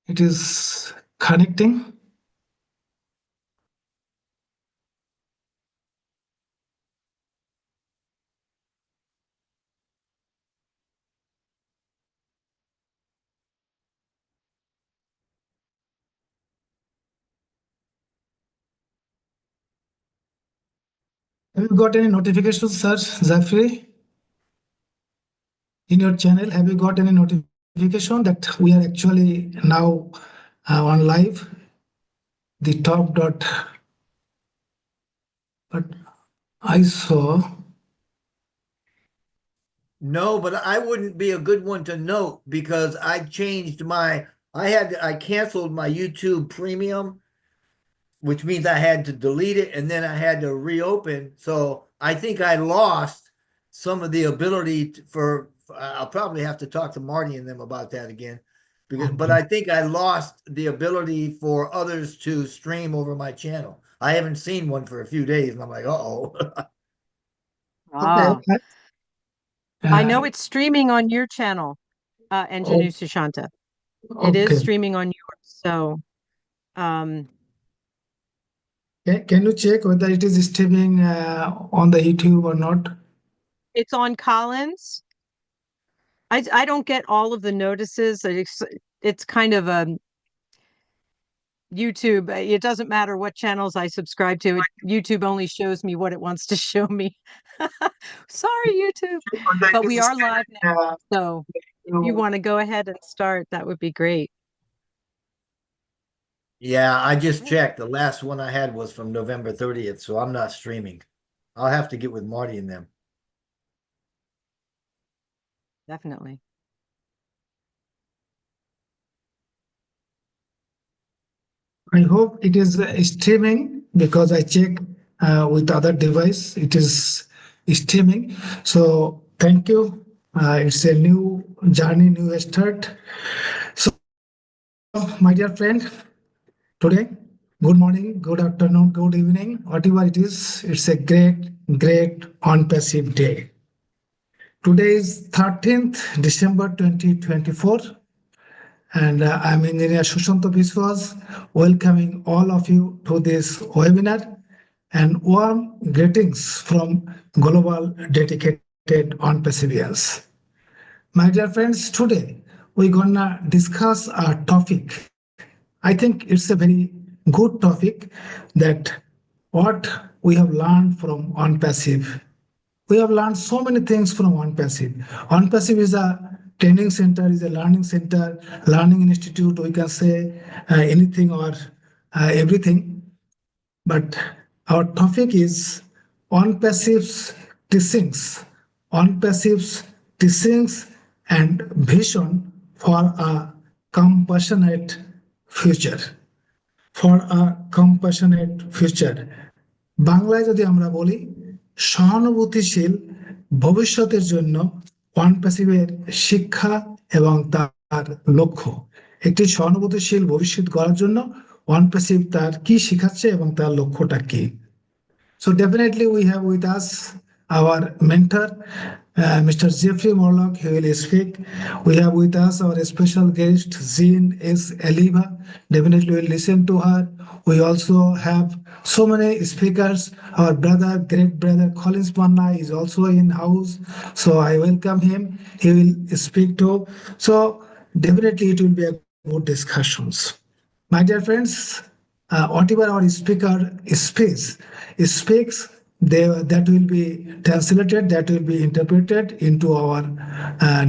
It is connecting. Have you got any notifications, sir, Zafri? In your channel, have you got any notification that we are actually now on live? The top dot, but I saw. No, but I wouldn't be a good one to note because I changed I canceled my YouTube premium, which means I had to delete it and then I had to reopen. So I think I lost some of the ability I'll probably have to talk to Marty and them about that again. But I think I lost the ability for others to stream over my channel. I haven't seen one for a few days and I'm like, uh-oh. Okay. I know it's streaming on your channel, Engineer Sushanta. It is streaming on yours. So, can you check whether it is streaming on the YouTube or not? it's on Collins. I don't get all of the notices. It's kind of a YouTube. It doesn't matter what channels I subscribe to. YouTube only shows me what it wants to show me. Sorry, YouTube. But we are live now. So if you want to go ahead and start, that would be great. Yeah, I just checked. The last one I had was from November 30th, so I'm not streaming. I'll have to get with Marty and them. Definitely. I hope it is streaming because I check with other device. It is streaming. So thank you. It's a new journey, new start. So, my dear friend, today, good morning, good afternoon, good evening, whatever it is, it's a great ONPASSIVE day. Today is 13th December 2024. And I'm Engineer Sushanta Biswas, welcoming all of you to this webinar and warm greetings from global dedicated ONPASSIVians. My dear friends, today we're gonna discuss a topic. I think it's a very good topic that what we have learned from ONPASSIVE. We have learned so many things from ONPASSIVE. ONPASSIVE is a training center, is a learning center, learning institute, we can say anything or everything. But our topic is ONPASSIVE's teachings, ONPASSIVE's teachings and vision for a compassionate future. For a compassionate future. বাংলায় যদি আমরা বলি সহানুভূতিশীল ভবিষ্যতের জন্য ONPASSIVEর শিক্ষা এবং তার লক্ষ্য। একটি সহানুভূতিশীল ভবিষ্যৎ গড়ার জন্য ONPASSIVE তার কি শিখাচ্ছে এবং তার লক্ষ্যটা কি। So definitely we have with us our mentor, Mr. Jeffrey Morlock. He will speak. We have with us our special guest, Jean S. Eliva. Definitely we'll listen to her. We also have so many speakers. Our brother, great brother, Collins Manna is also in house. So I welcome him. He will speak too. So definitely it will be a good discussions. My dear friends, whatever our speaker speaks, that will be translated, that will be interpreted into our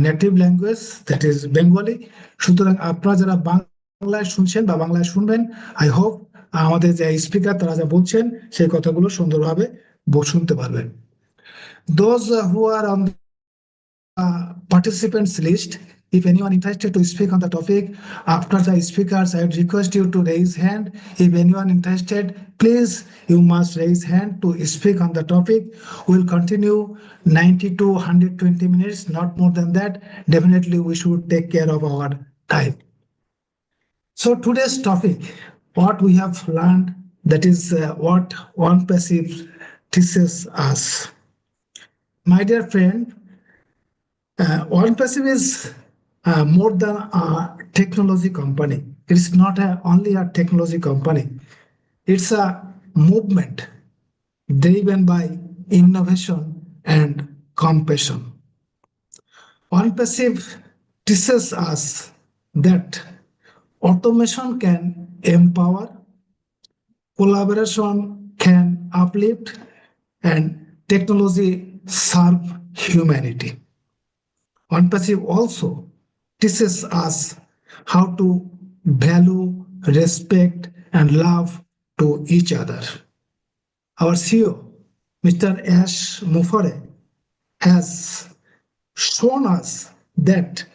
native language, that is Bengali. সুতরাং আপনারা যারা বাংলায় শুনছেন বা বাংলায় শুনবেন, I hope আমাদের যে স্পিকার তারা যা বলছেন সেই কথাগুলো সুন্দরভাবে শুনতে পারবেন। Those who are on the participants list, if anyone interested to speak on the topic after the speakers, I would request you to raise hand. If anyone interested, please you must raise hand to speak on the topic. We'll continue 90 to 120 minutes, not more than that. Definitely we should take care of our time. So today's topic, what we have learned, that is what ONPASSIVE teaches us. My dear friend, ONPASSIVE is more than a technology company. It's not only a technology company. It's a movement driven by innovation and compassion. ONPASSIVE teaches us that automation can empower, collaboration can uplift, and technology serve humanity. ONPASSIVE also teaches us how to value, respect, and love to each other. Our CEO, Mr. Ash Mufare, has shown us that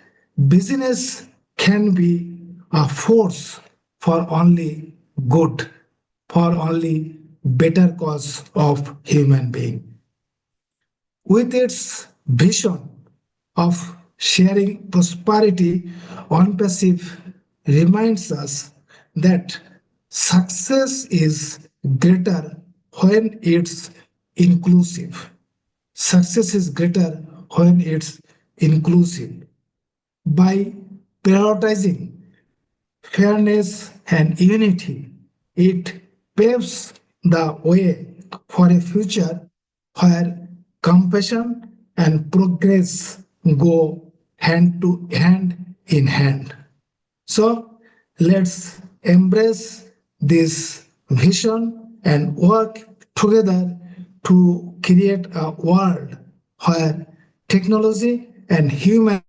business can be a force for only good, for only better cause of human being. With its vision of sharing prosperity, ONPASSIVE reminds us that success is greater when it's inclusive. Success is greater when it's inclusive. By prioritizing fairness and unity, it paves the way for a future where compassion and progress go hand to hand in hand. So let's embrace this vision and work together to create a world where technology and humanity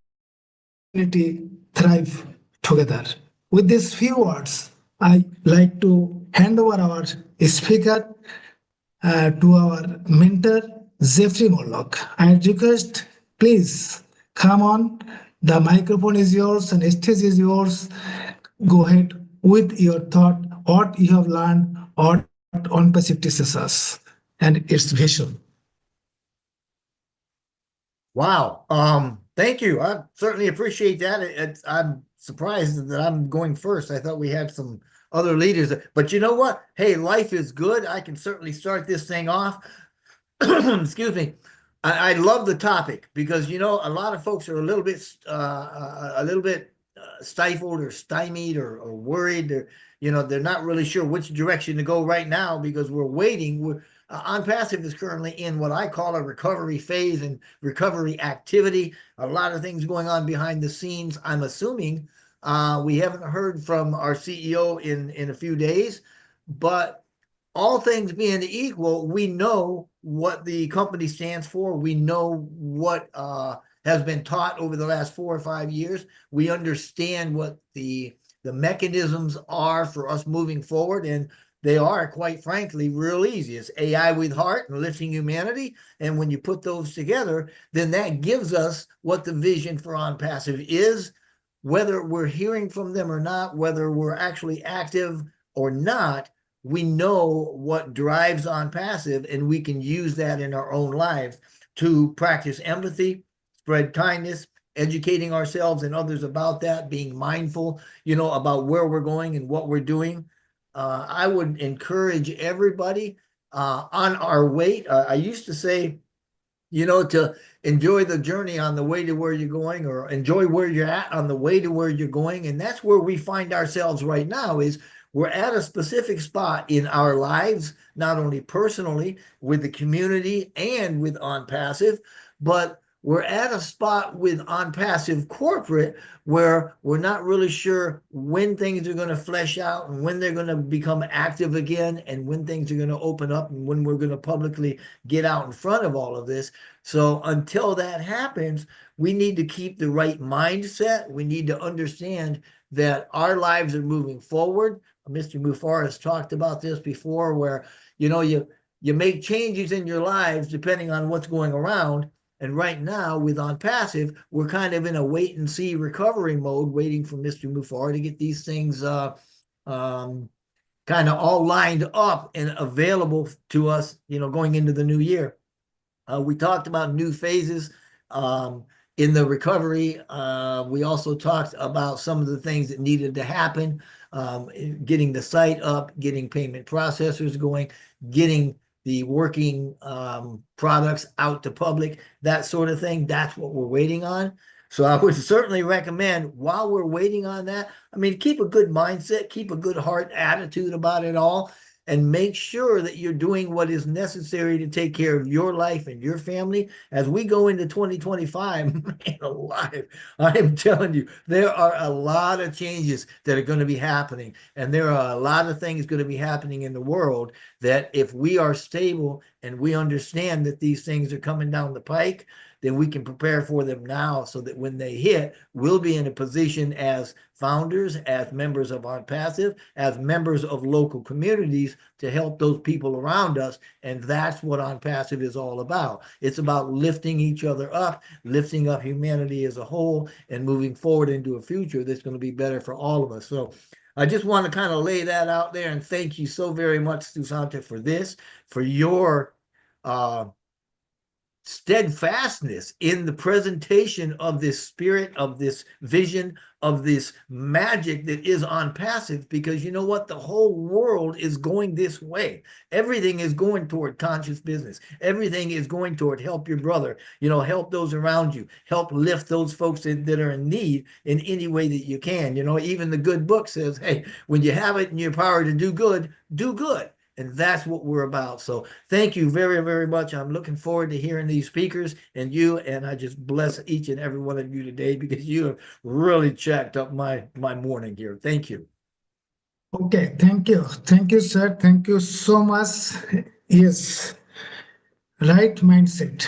thrive together. With these few words, I like to hand over our speaker to our mentor, Jeffrey Morlock. I request, please come on. The microphone is yours and stage is yours. Go ahead with your thought, what you have learned, what ONPASSIVE teaches us, and its vision. Wow. Thank you. I certainly appreciate that. I'm surprised that I'm going first. I thought we had some other leaders, but you know what? Hey, life is good. I can certainly start this thing off. Excuse me. I love the topic because, you know, a lot of folks are a little bit stifled or stymied or worried, or, you know, they're not really sure which direction to go right now because we're waiting. ONPASSIVE is currently in what I call a recovery phase and recovery activity. A lot of things going on behind the scenes. I'm assuming we haven't heard from our CEO in a few days, but all things being equal, we know what the company stands for. We know what has been taught over the last 4 or 5 years. We understand what the mechanisms are for us moving forward, and they are, quite frankly, real easy. It's AI with heart and lifting humanity. And when you put those together, then that gives us what the vision for ONPASSIVE is, whether we're hearing from them or not, whether we're actually active or not. We know what drives ONPASSIVE, and we can use that in our own lives to practice empathy, spread kindness, educating ourselves and others about that, being mindful, you know, about where we're going and what we're doing. I would encourage everybody on our way. I used to say, you know, to enjoy the journey on the way to where you're going, or enjoy where you're at on the way to where you're going. And that's where we find ourselves right now. Is we're at a specific spot in our lives, not only personally with the community and with ONPASSIVE, but we're at a spot with ONPASSIVE corporate where we're not really sure when things are going to flesh out and when they're going to become active again and when things are going to open up and when we're going to publicly get out in front of all of this. So until that happens, we need to keep the right mindset. We need to understand that our lives are moving forward. Mr. Mufar has talked about this before, where, you know, you make changes in your lives depending on what's going around. And right now with ONPASSIVE, we're kind of in a wait and see recovery mode, waiting for Mr. Mufar to get these things kind of all lined up and available to us, you know, going into the new year. We talked about new phases in the recovery. We also talked about some of the things that needed to happen, getting the site up, getting payment processors going, getting the working products out to public, that sort of thing. That's what we're waiting on. So I would certainly recommend, while we're waiting on that, I mean, keep a good mindset, keep a good heart attitude about it all, and make sure that you're doing what is necessary to take care of your life and your family as we go into 2025. Man alive, I am telling you, there are a lot of changes that are going to be happening, and there are a lot of things going to be happening in the world that if we are stable and we understand that these things are coming down the pike, then we can prepare for them now so that when they hit, we'll be in a position as founders, as members of ONPASSIVE, as members of local communities to help those people around us. And that's what ONPASSIVE is all about. It's about lifting each other up, lifting up humanity as a whole, and moving forward into a future that's going to be better for all of us. So I just want to kind of lay that out there, and thank you so very much, Susante, for this, for your steadfastness in the presentation of this spirit, of this vision, of this magic that is ONPASSIVE, because you know what? The whole world is going this way. Everything is going toward conscious business. Everything is going toward help your brother, help those around you, help lift those folks that are in need in any way that you can. Even the good book says, hey, when you have it in your power to do good, do good. And that's what we're about. So thank you very, very much. I'm looking forward to hearing these speakers and you, and I just bless each and every one of you today, because you have really jacked up my morning here. Thank you. Okay, thank you. Thank you, sir. Thank you so much. Yes, right mindset.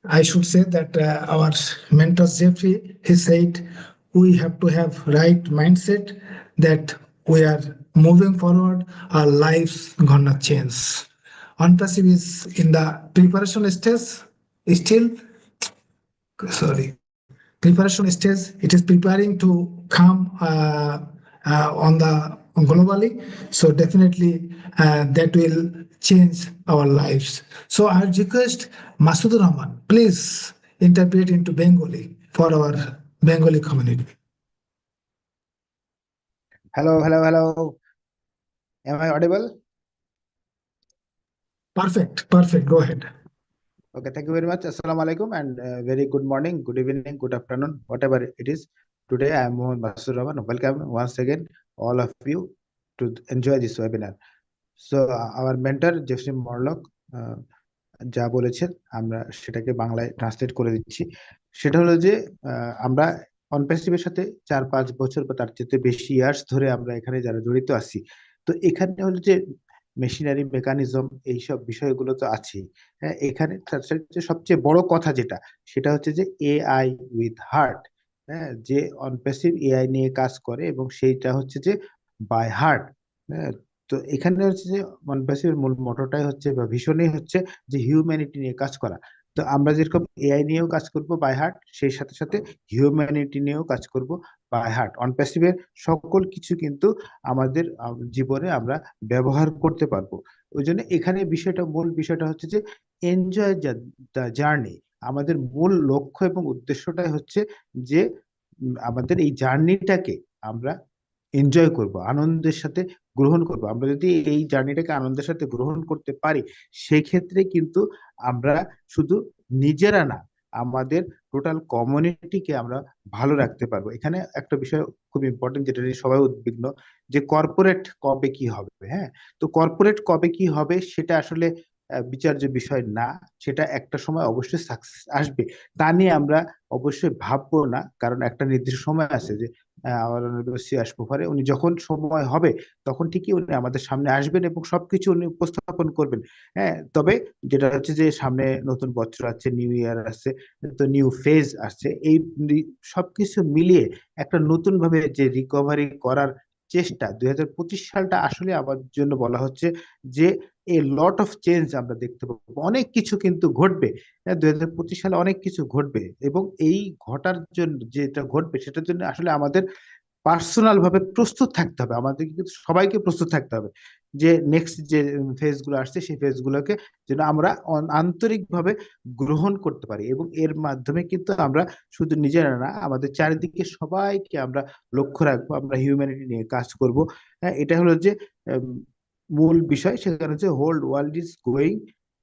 I should say that our mentor Jeffrey, he said we have to have right mindset, that we are moving forward, our lives gonna change. ONPASSIVE is in the preparation stage, still, sorry, preparation stage. It is preparing to come on the globally. So definitely that will change our lives. So I request Masudur Rahman, please interpret into Bengali for our Bengali community. Hello, hello, hello. Am I audible? Perfect, perfect. Go ahead. Okay, thank you very much. Assalamu alaikum, and very good morning, good evening, good afternoon, whatever it is. Today I am Mohan Masur Rahman. Welcome once again, all of you, to enjoy this webinar. So our mentor Jeffrey Morlock যা বলেছেন আমরা সেটাকে বাংলায় translate করে দিচ্ছি। সেটা হলো যে আমরা অনপ্যাসিভের সাথে 4-5 বছর বা তার চেয়ে বেশি ইয়ার্স ধরে আমরা এখানে যারা জড়িত আছি, তো এখানে হলো যে মেশিনারি মেকানিজম এইসব বিষয়গুলো তো আছেই। হ্যাঁ, এখানে সবচেয়ে বড় কথা যেটা, সেটা হচ্ছে যে এআই উইথ হার্ট। হ্যাঁ, যে অনপ্যাসিভ এআই নিয়ে কাজ করে এবং সেইটা হচ্ছে যে বাই হার্ট। হ্যাঁ, তো এখানে হচ্ছে যে অনপ্যাসিভের মূল মোটোটাই হচ্ছে বা ভীষণই হচ্ছে যে হিউম্যানিটি নিয়ে কাজ করা। তো আমরা যেরকম এআই নিয়েও কাজ করব বাই হার্ট, সেই সাথে সাথে হিউম্যানিটি নিয়েও কাজ করব বাই হার্ট। অনপ্যাসিভের সকল কিছু কিন্তু আমাদের জীবনে আমরা ব্যবহার করতে পারবো। ওই জন্য এখানে মূল বিষয়টা হচ্ছে যে এনজয় দ্য জার্নি। আমাদের মূল লক্ষ্য এবং উদ্দেশ্যটাই হচ্ছে যে আমাদের এই জার্নিটাকে আমরা এনজয় করব, আনন্দের সাথে গ্রহণ করব। আমরা যদি এই জার্নিটাকে আনন্দের সাথে গ্রহণ করতে পারি, সেই ক্ষেত্রে কিন্তু আমরা শুধু নিজেরা না, আমাদের টোটাল কমিউনিটিকে আমরা ভালো রাখতে পারবো। এখানে একটা বিষয় খুব ইম্পর্টেন্ট, যেটা নিয়ে সবাই উদ্বিগ্ন, যে কর্পোরেট কবে কি হবে। হ্যাঁ, তো কর্পোরেট কবে কি হবে সেটা আসলে বিচার্য বিষয় না, সেটা একটা সময় অবশ্যই সাকসেস আসবে, তা নিয়ে আমরা অবশ্যই ভাববো না। কারণ একটা নির্দিষ্ট সময় আছে যে আমার আসবে, উনি যখন সময় হবে তখন ঠিকই উনি আমাদের সামনে আসবেন এবং সবকিছু উনি উপস্থাপন করবেন। হ্যাঁ, তবে যেটা হচ্ছে যে সামনে নতুন বছর আছে, নিউ ইয়ার আছে, তো নিউ ফেজ আসছে, এই সবকিছু মিলিয়ে একটা নতুন ভাবে যে রিকভারি করার চেষ্টা, 2025 সালটা আসলে আমার জন্য বলা হচ্ছে যে এ লট অফ চেঞ্জ আমরা দেখতে পাবো, অনেক কিছু কিন্তু ঘটবে। 2025 সালে অনেক কিছু ঘটবে এবং এই ঘটার জন্য, যেটা ঘটবে সেটার জন্য আসলে আমাদের পার্সোনাল ভাবে প্রস্তুত থাকতে হবে। আমাদের কিন্তু সবাইকে প্রস্তুত থাকতে হবে যে নেক্সট যে ফেজ গুলো আসছে সেই ফেজ গুলোকে যেন আমরা আন্তরিকভাবে গ্রহণ করতে পারি, এবং এর মাধ্যমে কিন্তু আমরা শুধু নিজেরা না, আমাদের চারিদিকে সবাইকে আমরা লক্ষ্য রাখবো, আমরা হিউম্যানিটি নিয়ে কাজ করব। হ্যাঁ, এটা হলো যে মূল বিষয়। সেখানে হচ্ছে whole world is going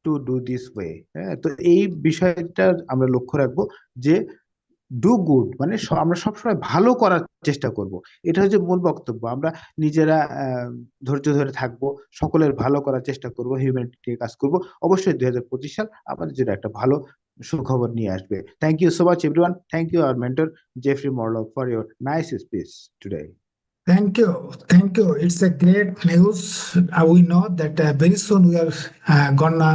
to do this way. হ্যাঁ, তো এই বিষয়টা আমরা লক্ষ্য রাখবো যে ডু গুড, মানে আমরা সবসময় ভালো করার চেষ্টা করব। এটা হচ্ছে মূল বক্তব্য। আমরা নিজেরা ধৈর্য ধরে থাকবো, সকলের ভালো করার চেষ্টা করব, হিউম্যানিটি কাজ করব। অবশ্যই 2025 সাল আমাদের জন্য একটা ভালো সুখবর নিয়ে আসবে। Thank you so much everyone. Thank you our mentor Jeffrey Morlock for your nice speech today. Thank you. Thank you. It's a great news. We know that very soon we are gonna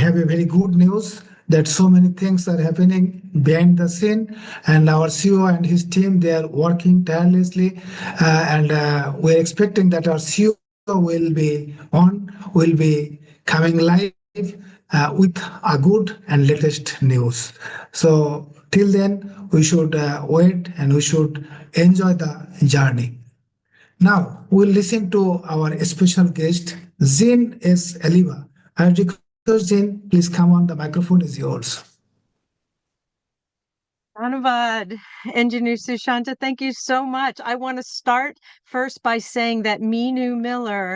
have a very good news that so many things are happening behind the scene, and our CEO and his team, they are working tirelessly, and we're expecting that our CEO will be coming live with a good and latest news. So till then, we should wait and we should enjoy the journey. Now we'll listen to our special guest, Zin S. Aliva. I request Zin, please come on. The microphone is yours. Anavad, Engineer Sushanta, thank you so much. I want to start first by saying that Minu Miller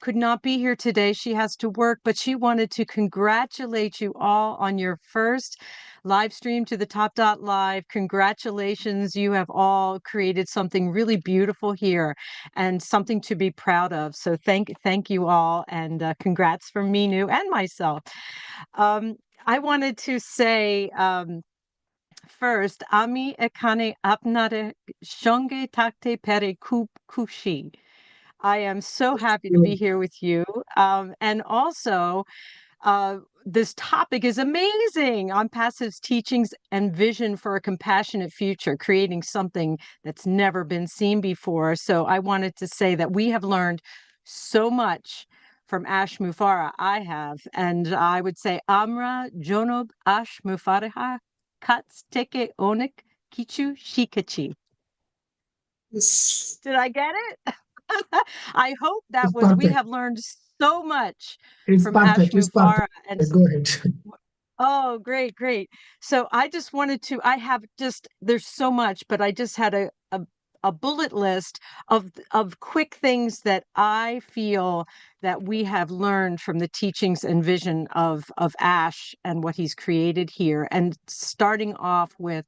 could not be here today. She has to work, but she wanted to congratulate you all on your first live stream to the Top Dot Live. Congratulations. You have all created something really beautiful here and something to be proud of. So thank you all, and congrats from Minu and myself. I wanted to say, first, আমি এখানে আপনাদের সঙ্গে থাকতে পেরে খুব খুশি. I am so happy to be here with you. And also, this topic is amazing. ONPASSIVE's teachings and vision for a compassionate future, creating something that's never been seen before. So I wanted to say that we have learned so much from Ash Mufara. I have. And I would say, Amra Jonob Ash Mufaraha Kats Teke Onik Kichu Shikachi. It's, Did I get it? I hope that it's was, we perfect. have learned so much It's from Ash perfect. It's perfect. Mufara. And Go ahead. oh, great, great. So I just wanted to, I have just, there's so much, but I just had a bullet list of quick things that I feel that we have learned from the teachings and vision of Ash and what he's created here. And starting off with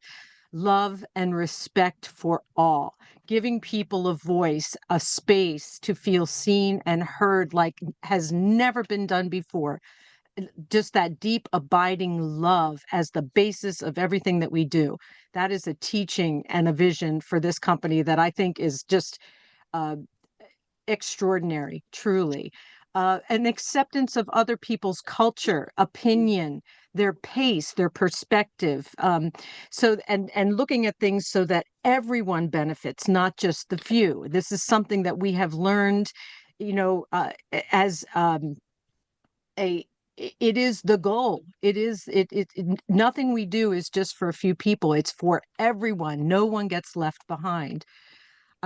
love and respect for all, giving people a voice, a space to feel seen and heard like has never been done before. Just that deep, abiding love as the basis of everything that we do. That is a teaching and a vision for this company that I think is just uh, extraordinary, truly. An acceptance of other people's culture, opinion, their pace, their perspective. So, and looking at things so that everyone benefits, not just the few. This is something that we have learned, as a it is the goal. It is nothing we do is just for a few people. It's for everyone. No one gets left behind.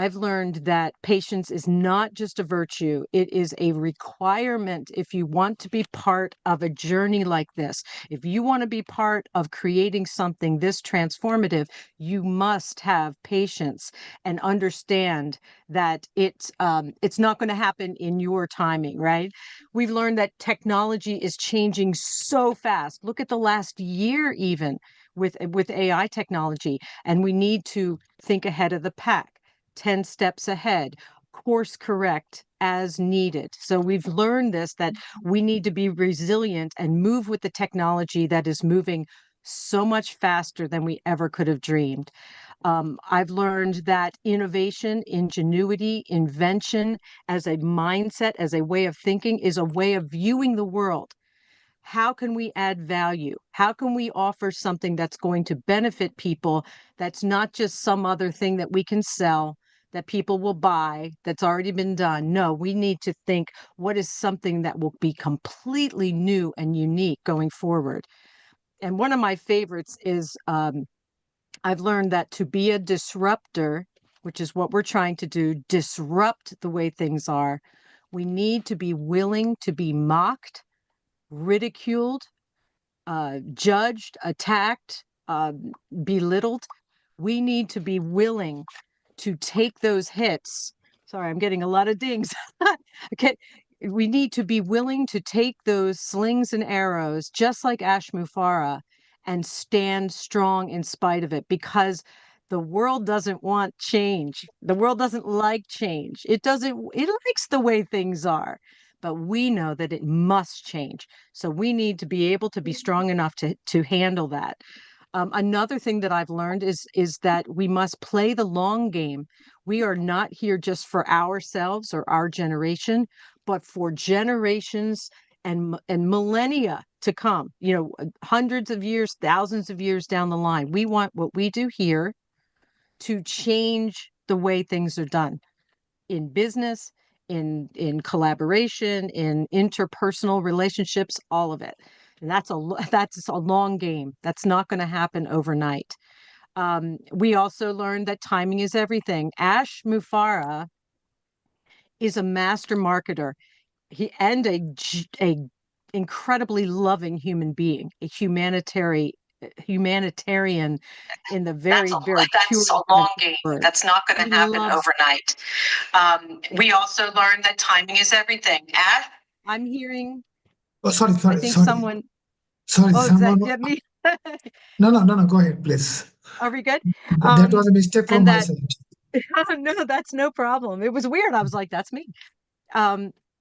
I've learned that patience is not just a virtue, it is a requirement if you want to be part of a journey like this. If you want to be part of creating something this transformative, you must have patience and understand that it's not going to happen in your timing, right? We've learned that technology is changing so fast. Look at the last year even with AI technology, and we need to think ahead of the pack. 10 steps ahead, course correct as needed. So we've learned this, that we need to be resilient and move with the technology that is moving so much faster than we ever could have dreamed. I've learned that innovation, ingenuity, invention as a mindset, as a way of thinking, is a way of viewing the world. How can we add value? How can we offer something that's going to benefit people, that's not just some other thing that we can sell, that people will buy, that's already been done? No, we need to think, what is something that will be completely new and unique going forward? And one of my favorites is I've learned that to be a disruptor, which is what we're trying to do, disrupt the way things are, we need to be willing to be mocked, ridiculed, judged, attacked, belittled. We need to be willing to take those hits. Sorry, I'm getting a lot of dings. Okay. We need to be willing to take those slings and arrows, just like Ash Mufara, and stand strong in spite of it, because the world doesn't want change. The world doesn't like change. It likes the way things are, but we know that it must change. So we need to be able to be strong enough to handle that. Another thing that I've learned is that we must play the long game. We are not here just for ourselves or our generation, but for generations and millennia to come, hundreds of years, thousands of years down the line. We want what we do here to change the way things are done in business, in collaboration, in interpersonal relationships, all of it. And that's a long game. That's not going to happen overnight. We also learned that timing is everything. Ash Mufareh is a master marketer. And a incredibly loving human being, a humanitarian in the very pure that's a long game. word. That's not going to happen overnight. We also learned that timing is everything. Ash? I'm hearing. Oh, sorry. I think someone. Sorry, oh, someone. Does that get me? No. Go ahead, please. Are we good? That was a mistake from my side. No, that's no problem. It was weird. I was like, that's me.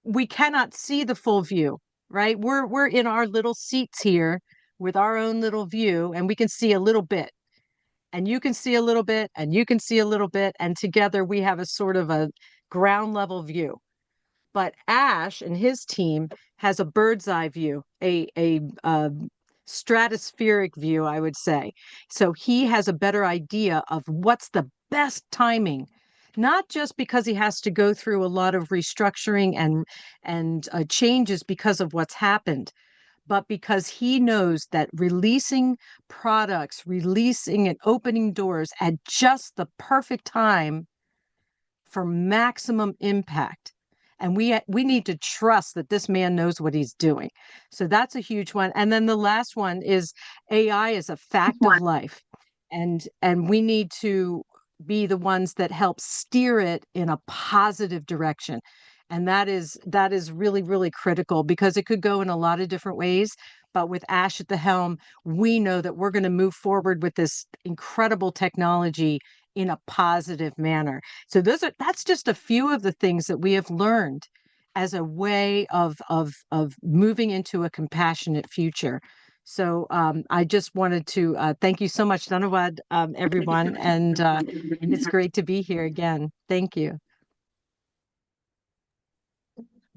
We cannot see the full view, right? We're in our little seats here with our own little view, and we can see a little bit. And you can see a little bit, and you can see a little bit, and together we have a sort of a ground level view. But Ash and his team has a bird's eye view, a stratospheric view, I would say. So he has a better idea of what's the best timing, not just because he has to go through a lot of restructuring and changes because of what's happened, but because he knows that releasing products, releasing and opening doors at just the perfect time for maximum impact. And we need to trust that this man knows what he's doing. So that's a huge one. And then the last one is AI is a fact of life. And we need to be the ones that help steer it in a positive direction. And that is really, really critical, because it could go in a lot of different ways. But with Ash at the helm, we know that we're going to move forward with this incredible technology in a positive manner. So that's just a few of the things that we have learned as a way of moving into a compassionate future. So I just wanted to thank you so much, Dhanawad, everyone, and it's great to be here again. Thank you.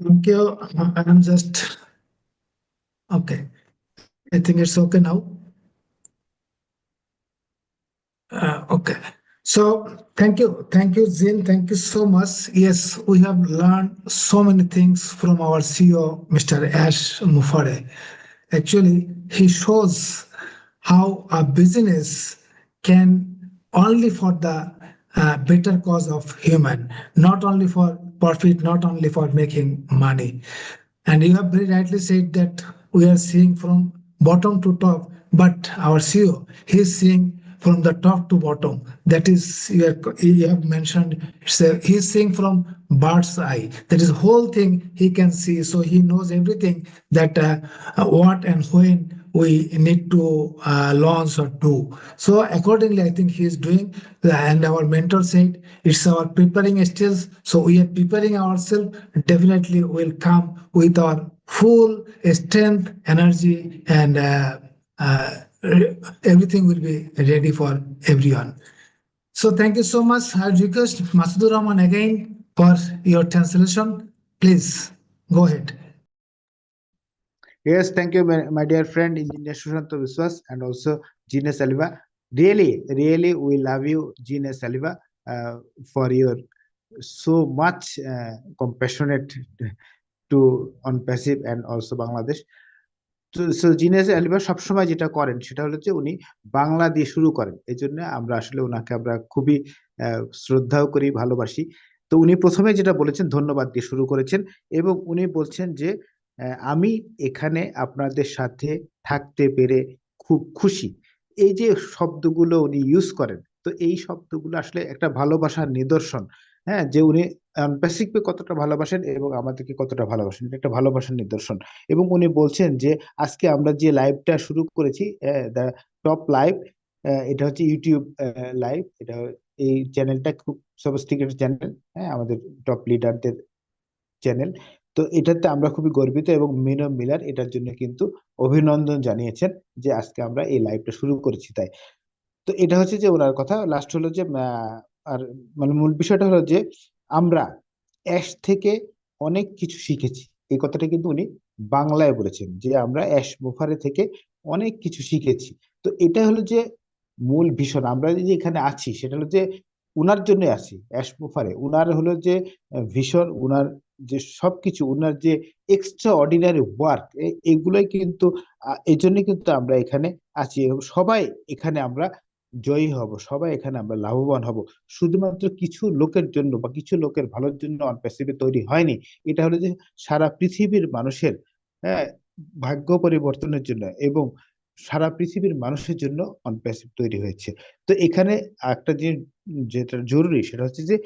Thank you. I'm just okay. I think it's okay now. Okay. So thank you, Zin. Thank you so much. Yes, we have learned so many things from our CEO, Mr. Ash Mufareh. Actually, he shows how a business can only for the better cause of human, not only for profit, not only for making money. And you have very rightly said that we are seeing from bottom to top, but our CEO, he's seeing from the top to bottom. That is, you have mentioned, he's seeing from bird's eye. That is whole thing he can see. So he knows everything that what and when we need to launch or do. So accordingly, I think he is doing, and our mentor said, it's our preparing stage. So we are preparing ourselves. Definitely will come with our full strength, energy, and everything will be ready for everyone. So thank you so much. I request Masudur Rahman again for your translation. Please go ahead. Yes, thank you, my dear friend, Engineer Sushanto Biswas, and also Gene Saliva. Really, we love you, Gene Saliva, for your so much compassionate to ONPASSIVE and also Bangladesh. So জিনেস আলিবা সবসময় যেটা করেন সেটা হলো যে উনি বাংলা দিয়ে শুরু করেন। এই জন্য আমরা আসলে ওনাকে আমরা খুবই শ্রদ্ধাও করি, ভালোবাসি। তো উনি প্রথমে যেটা বলেছেন ধন্যবাদ দিয়ে শুরু করেছেন, এবং উনি বলছেন যে আমি এখানে আপনাদের সাথে থাকতে পেরে খুব খুশি। এই যে শব্দগুলো উনি ইউজ করেন, তো এই শব্দগুলো আসলে একটা ভালোবাসার নিদর্শন। হ্যাঁ, যে উনি প্যাসিফিককে কতটা ভালোবাসেন এবং আমাদেরকে কতটা ভালোবাসেন, এটা একটা ভালোবাসার নিদর্শন। এবং উনি বলছেন যে আজকে আমরা যে লাইভটা শুরু করেছি, দ্য টপ লাইভ, এটা হচ্ছে ইউটিউব লাইভ। এটা এই চ্যানেলটা খুব সফিস্টিকেটেড চ্যানেল, হ্যাঁ, আমাদের টপ লিডারদের চ্যানেল। তো এটাতে আমরা খুবই গর্বিত এবং মিনো মিলার এটার জন্য কিন্তু অভিনন্দন জানিয়েছেন যে আজকে আমরা এই লাইভটা শুরু করেছি। তাই তো এটা হচ্ছে যে ওনার কথা। লাস্ট হলো যে আর মানে মূল বিষয়টা হলো যে আমরা অ্যাশ থেকে অনেক কিছু শিখেছি। এই কথাটা কিন্তু উনি বাংলায় বলেছেন যে আমরা অ্যাশ বুফারে থেকে অনেক কিছু শিখেছি। তো এটা হলো যে মূল ভীষণ, আমরা যে এখানে আছি সেটা হলো যে উনার জন্য আছি অ্যাশ বুফারে। উনার হলো যে ভীষণ, উনার যে সবকিছু, উনার যে এক্সট্রা অর্ডিনারি ওয়ার্ক, এগুলোই কিন্তু এই জন্য কিন্তু আমরা এখানে আছি এবং সবাই এখানে আমরা জয়ী হব, সবাই এখানে আমরা লাভবান হব। শুধুমাত্র কিছু লোকের জন্য বা কিছু লোকের ভালোর জন্য অনপ্যাসিভে তৈরি হয়নি। এটা হলো যে সারা পৃথিবীর মানুষের, হ্যাঁ, ভাগ্য পরিবর্তনের জন্য এবং সারা পৃথিবীর মানুষের জন্য অনপ্যাসিভ তৈরি হয়েছে। তো এখানে একটা যে যেটা জরুরি সেটা হচ্ছে যে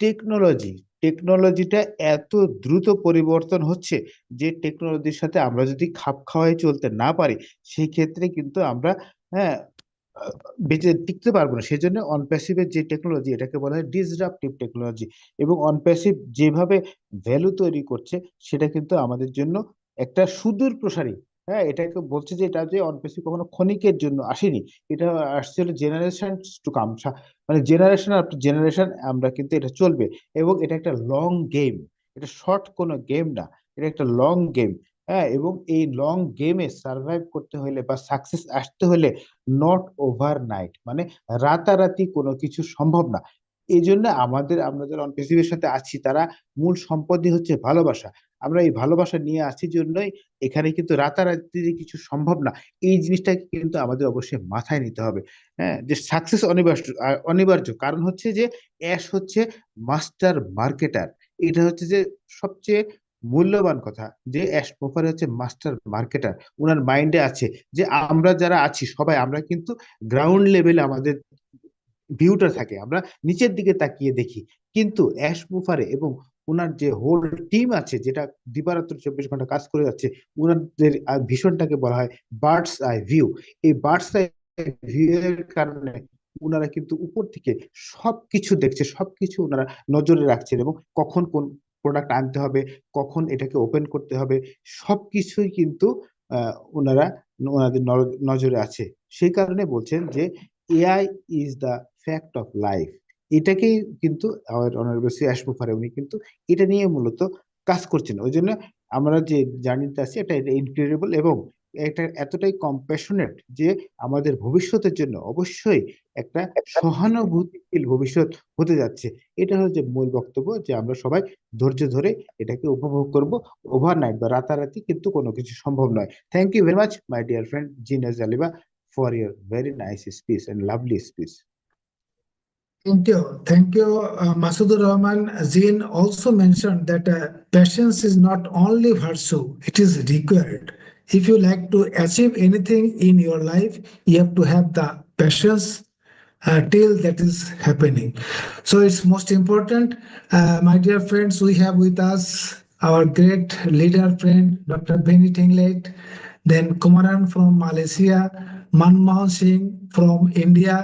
টেকনোলজি, টেকনোলজিটা এত দ্রুত পরিবর্তন হচ্ছে যে টেকনোলজির সাথে আমরা যদি খাপ খাওয়াই চলতে না পারি, সেই ক্ষেত্রে কিন্তু আমরা, হ্যাঁ, বেঁচে টিকতে পারবো না। সেজন্য অনপ্যাসিভের যে টেকনোলজি, এটাকে বলা হয় ডিসরাপটিভ টেকনোলজি। এবং অনপ্যাসিভ যেভাবে ভ্যালু তৈরি করছে সেটা কিন্তু আমাদের জন্য একটা সুদূর প্রসারী, হ্যাঁ, এটাকে বলছে যে এটা যে অনপ্যাসিভ কখনো ক্ষণিকের জন্য আসেনি, এটা আসছে হলো জেনারেশন টু কাম, মানে জেনারেশন আফটার জেনারেশন আমরা কিন্তু এটা চলবে। এবং এটা একটা লং গেম, এটা শর্ট কোনো গেম না, এটা একটা লং গেম। হ্যাঁ, এবং এই লং গেমে সার্ভাইভ করতে হলে বা সাকসেস আসতে হলে নট ওভারনাইট, মানে রাতারাতি কোনো কিছু সম্ভব না। এই জন্য আমরা যারা অনপেসিভের সাথে আছি তারা মূল সম্পদই হচ্ছে ভালোবাসা। আমরা এই ভালোবাসা নিয়ে আসি জন্যই এখানে কিন্তু রাতারাতি যে কিছু সম্ভব না, এই জিনিসটাকে কিন্তু আমাদের অবশ্যই মাথায় নিতে হবে। হ্যাঁ, যে সাকসেস অনিবার্য, অনিবার্য কারণ হচ্ছে যে অ্যাশ হচ্ছে মাস্টার মার্কেটার। এটা হচ্ছে যে সবচেয়ে মূল্যবান কথা, যে অ্যাশ প্রপার হচ্ছে মাস্টার মার্কেটার। ওনার মাইন্ডে আছে যে আমরা যারা আছি সবাই আমরা কিন্তু গ্রাউন্ড লেভেলে আমাদের ভিউটা থাকে, আমরা নিচের দিকে তাকিয়ে দেখি। কিন্তু অ্যাশ মুফারে এবং ওনার যে হোল টিম আছে যেটা দিবারাত্র 24 ঘন্টা কাজ করে যাচ্ছে, ওনাদের ভীষণটাকে বলা হয় বার্ডস আই ভিউ। এই বার্ডস আই ভিউ এর কারণে ওনারা কিন্তু উপর থেকে সবকিছু দেখছে, সবকিছু ওনারা নজরে রাখছেন এবং কখন কোন প্রোডাক্ট আনতে হবে, কখন এটাকে ওপেন করতে হবে, সবকিছুই কিন্তু ওনারা ওনাদের নজরে আছে। সেই কারণে বলছেন যে AI is the fact of life. এটাকেই কিন্তু আমার অনারেবল সি আশমুফারে উনি কিন্তু এটা নিয়ে মূলত কাজ করছেন। ওই জন্য আমরা যে জার্নিতে আছি এটা ইনক্রেডিবল এবং এটা এতটাই কম্প্যাশনেট যে আমাদের ভবিষ্যতের জন্য অবশ্যই একটা সহানুভূতিশীল ভবিষ্যৎ হতে যাচ্ছে। এটা হচ্ছে মূল বক্তব্য, যে আমরা সবাই ধৈর্য ধরে এটাকে উপভোগ করব। ওভারনাইট বা রাতারাতি কিন্তু কোনো কিছু সম্ভব নয়। Thank you very much my dear friend জিনাস জালিবা for your very nice speech and lovely speech. Thank you. Thank you. Masudur Rahman Zin also mentioned that patience is not only virtue, it is required. If you like to achieve anything in your life, you have to have the patience till that is happening. So it's most important. My dear friends, we have with us our great leader friend, Dr. Benny Tinglet, then Kumaran from Malaysia, Manmohan Singh from India,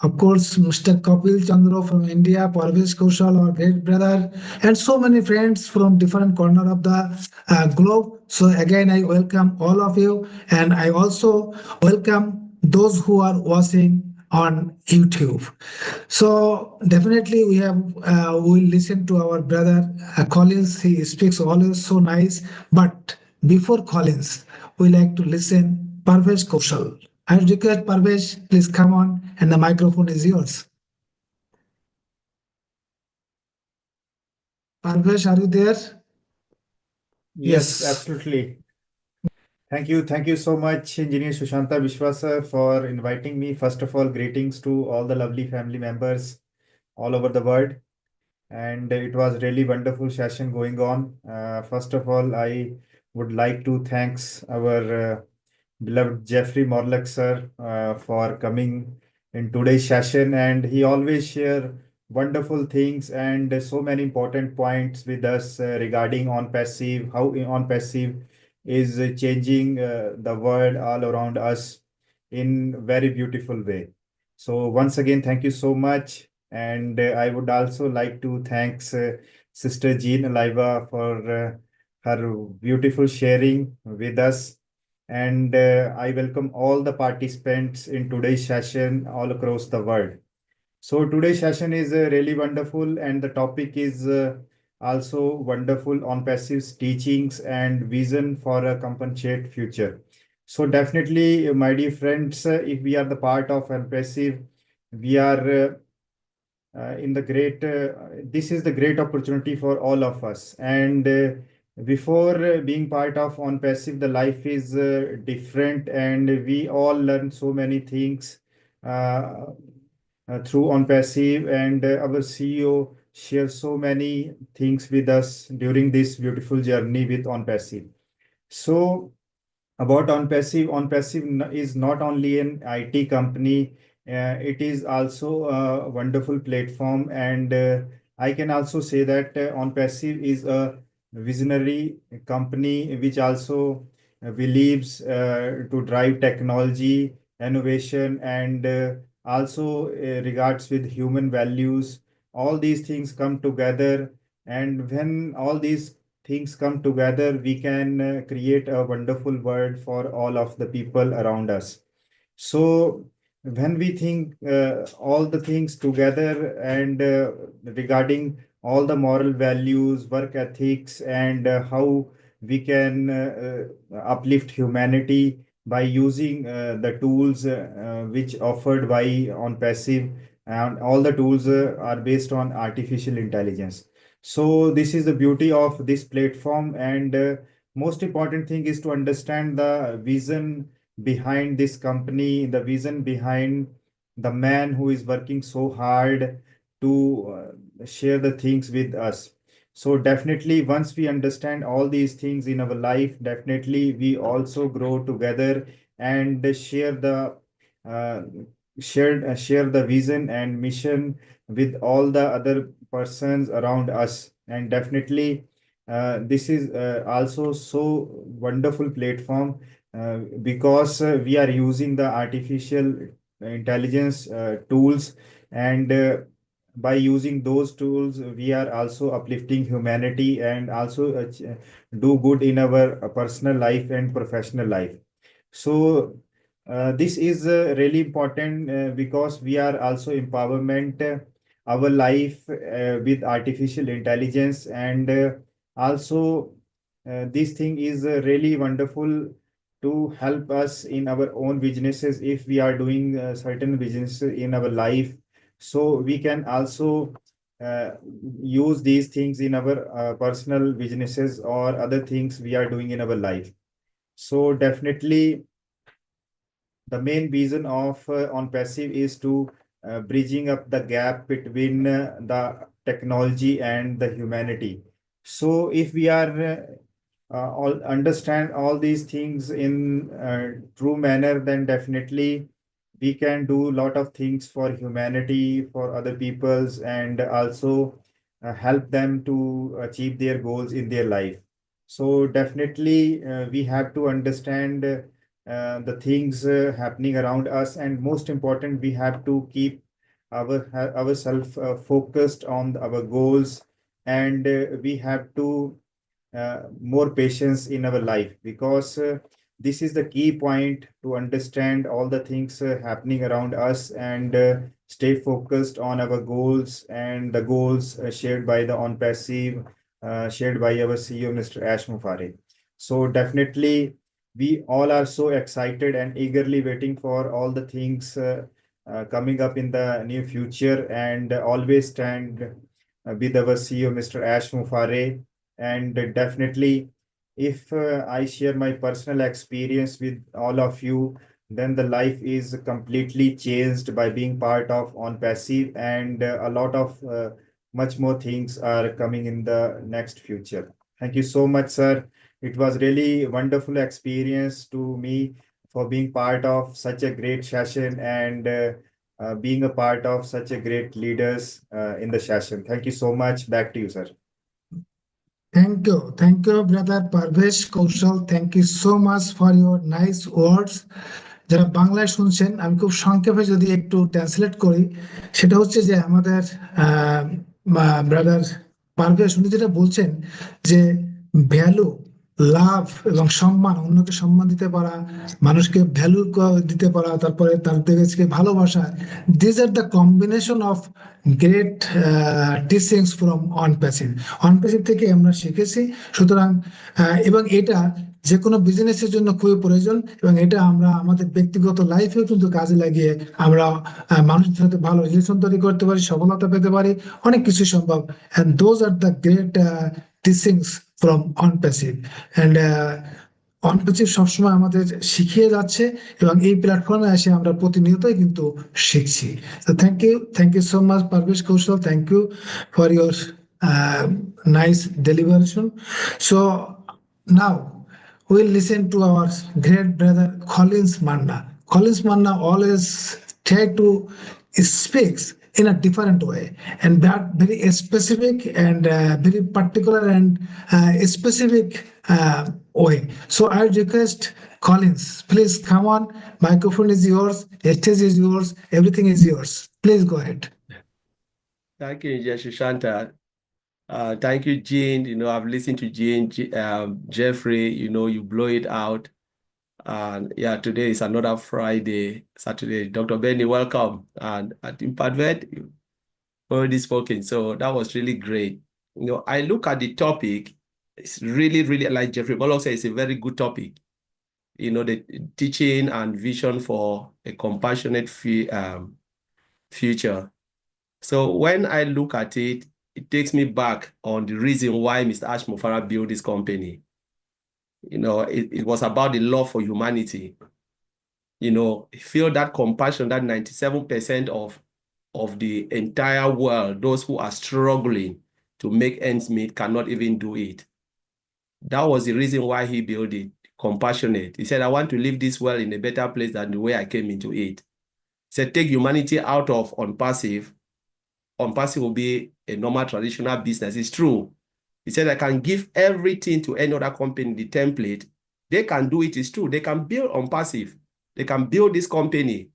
of course, Mr. Kapil Chandra from India, Parvesh Kaushal, our great brother, and so many friends from different corner of the globe. So again, I welcome all of you, and I also welcome those who are watching on YouTube. So definitely we'll listen to our brother Collins. He speaks always so nice. But before Collins, we like to listen Parvesh Kaushal. I request Parvesh, please come on, and the microphone is yours. Parvesh, are you there? Yes, absolutely. Thank you so much, Engineer Sushanta Vishwasa, for inviting me. First of all, greetings to all the lovely family members all over the world. And it was really wonderful session going on. First of all, I would like to thanks our beloved Jeffrey Morlock sir for coming in today's session, and he always share wonderful things and so many important points with us regarding ONPASSIVE, how ONPASSIVE is changing the world all around us in very beautiful way. So once again, thank you so much. And I would also like to thank Sister Jean Aliva for her beautiful sharing with us. And I welcome all the participants in today's session all across the world. So today's session is really wonderful, and the topic is also wonderful on passive teachings and vision for a compensate future. So definitely, my dear friends, if we are the part of passive, we are in the great. This is the great opportunity for all of us. And before being part of on passive, the life is different, and we all learn so many things. Through on passive, and our CEO shares so many things with us during this beautiful journey with on passive. So about on passive is not only an IT company, it is also a wonderful platform, and I can also say that on passive is a visionary company which also believes to drive technology innovation, and also regards with human values. All these things come together, and when all these things come together, we can create a wonderful world for all of the people around us. So when we think all the things together, and regarding all the moral values, work ethics, and how we can uplift humanity by using the tools which offered by on passive, and all the tools are based on artificial intelligence. So this is the beauty of this platform, and most important thing is to understand the vision behind this company, the vision behind the man who is working so hard to share the things with us. So definitely, once we understand all these things in our life, definitely we also grow together and share the uh, share the vision and mission with all the other persons around us. And definitely, this is also so wonderful platform because we are using the artificial intelligence tools, and by using those tools, we are also uplifting humanity and also do good in our personal life and professional life. So this is really important because we are also empowerment our life with artificial intelligence, and also this thing is really wonderful to help us in our own businesses if we are doing certain businesses in our life. So we can also uh, use these things in our personal businesses or other things we are doing in our life. So definitely the main vision of on passive is to bridging up the gap between the technology and the humanity. So if we are all understand all these things in true manner, then definitely we can do a lot of things for humanity, for other peoples, and also help them to achieve their goals in their life. So definitely we have to understand the things happening around us, and most important, we have to keep ourselves focused on our goals, and we have to more patience in our life, because this is the key point to understand all the things happening around us, and stay focused on our goals, and the goals shared by the on passive, shared by our CEO, Mr. Ash Mufare. So definitely, we all are so excited and eagerly waiting for all the things coming up in the near future, and always stand with our CEO, Mr. Ash Mufare. And definitely, if I share my personal experience with all of you, then the life is completely changed by being part of on passive, and a lot of much more things are coming in the next future. Thank you so much, sir. It was really wonderful experience to me for being part of such a great session, and being a part of such a great leaders in the session. Thank you so much. Back to you, sir. Thank you, brother Parvesh Kaushal. Thank you so much for your nice words. যারা বাংলায় শুনছেন, আমি খুব সংক্ষেপে যদি একটু translate করি, সেটা হচ্ছে যে আমাদের ব্রাদার পারভেজ উনি যেটা বলছেন যে ভ্যালু, লাভ এবং সম্মান, অন্যকে সম্মান দিতে পারা, মানুষকে ভ্যালু দিতে পারা, তারপরে তাদেরকে ভালোবাসা, this are the combination of great teachings from Onpassive. Onpassive থেকে আমরা শিখেছি। সুতরাং এবং এটা যে কোনো বিজনেসের জন্য খুবই প্রয়োজন, এবং এটা আমরা আমাদের ব্যক্তিগত লাইফেও কিন্তু কাজে লাগিয়ে আমরা মানুষের সাথে ভালো রিলেশন তৈরি করতে পারি, সফলতা পেতে পারি, অনেক কিছু সম্ভব। and those are the great teachings from অনপ্যাসিভ। and অনপ্যাসিভ সবসময় আমাদের শিখিয়ে যাচ্ছে, এবং এই প্ল্যাটফর্মে এসে আমরা প্রতিনিয়তই কিন্তু শিখছি। তো thank you so much Parvez Kaushal, thank you for your nice deliveration. So now we'll listen to our great brother Collins Manna. Collins Manna always try to speak in a different way, and that very specific and very particular and specific way. So I request Collins, please come on. Microphone is yours, stage is yours, everything is yours. Please go ahead. Thank you, Sushanta. Thank you, Gene. You know, I've listened to Gene, Jeffrey, you know, you blow it out. And yeah, today is another Friday, Saturday. Dr. Benny, welcome. And at Impadvet, you already spoken. So that was really great. You know, I look at the topic, it's really, really like Jeffrey Bolo said, it's a very good topic. You know, the teaching and vision for a compassionate future. So when I look at it, it takes me back on the reason why Mr. Ashmofara built this company. You know, it was about the love for humanity. You know, feel that compassion that 97% of the entire world, those who are struggling to make ends meet, cannot even do it. That was the reason why he built it, compassionate. He said, I want to leave this world in a better place than the way I came into it. He said, take humanity out of ONPASSIVE. ONPASSIVE will be a normal traditional business. It's true. He said, I can give everything to any other company, the template. They can do it. It's true. They can build ONPASSIVE. They can build this company.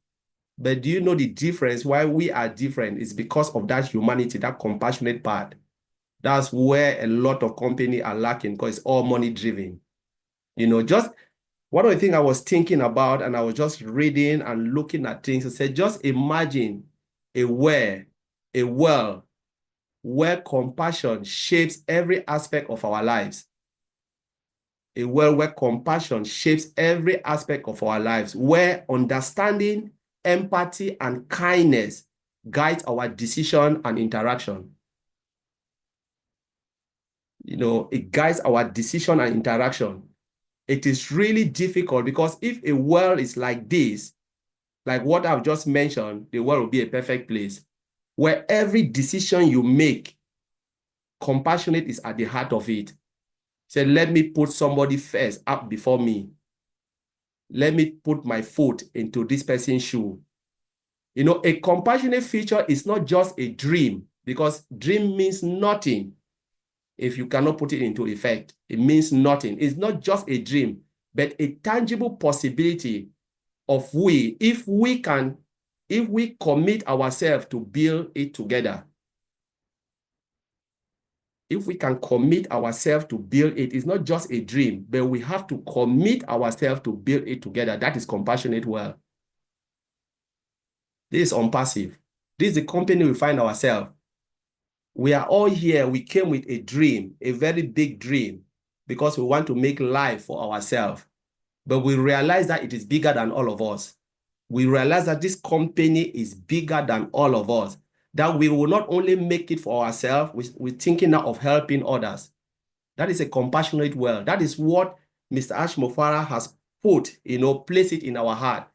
But do you know the difference? Why we are different? It's because of that humanity, that compassionate part. That's where a lot of companies are lacking, because it's all money driven. You know, just one of the things I was thinking about, and I was just reading and looking at things, I said, just imagine a world where compassion shapes every aspect of our lives. A world where compassion shapes every aspect of our lives, where understanding, empathy, and kindness guides our decision and interaction. You know, it guides our decision and interaction. It is really difficult, because if a world is like this, like what I've just mentioned, the world will be a perfect place, where every decision you make, compassionate is at the heart of it. Say, let me put somebody first up before me. Let me put my foot into this person's shoe. You know, a compassionate future is not just a dream, because dream means nothing if you cannot put it into effect. It means nothing. It's not just a dream, but a tangible possibility of if we commit ourselves to build it together. If we can commit ourselves to build it, it's not just a dream, but we have to commit ourselves to build it together. That is compassionate world. This is ONPASSIVE. This is the company we find ourselves. We are all here. We came with a dream, a very big dream, because we want to make life for ourselves. But we realize that it is bigger than all of us. We realize that this company is bigger than all of us, that we will not only make it for ourselves, we're thinking now of helping others. That is a compassionate world. That is what Mr. Ashmofara has put, you know, place it in our heart.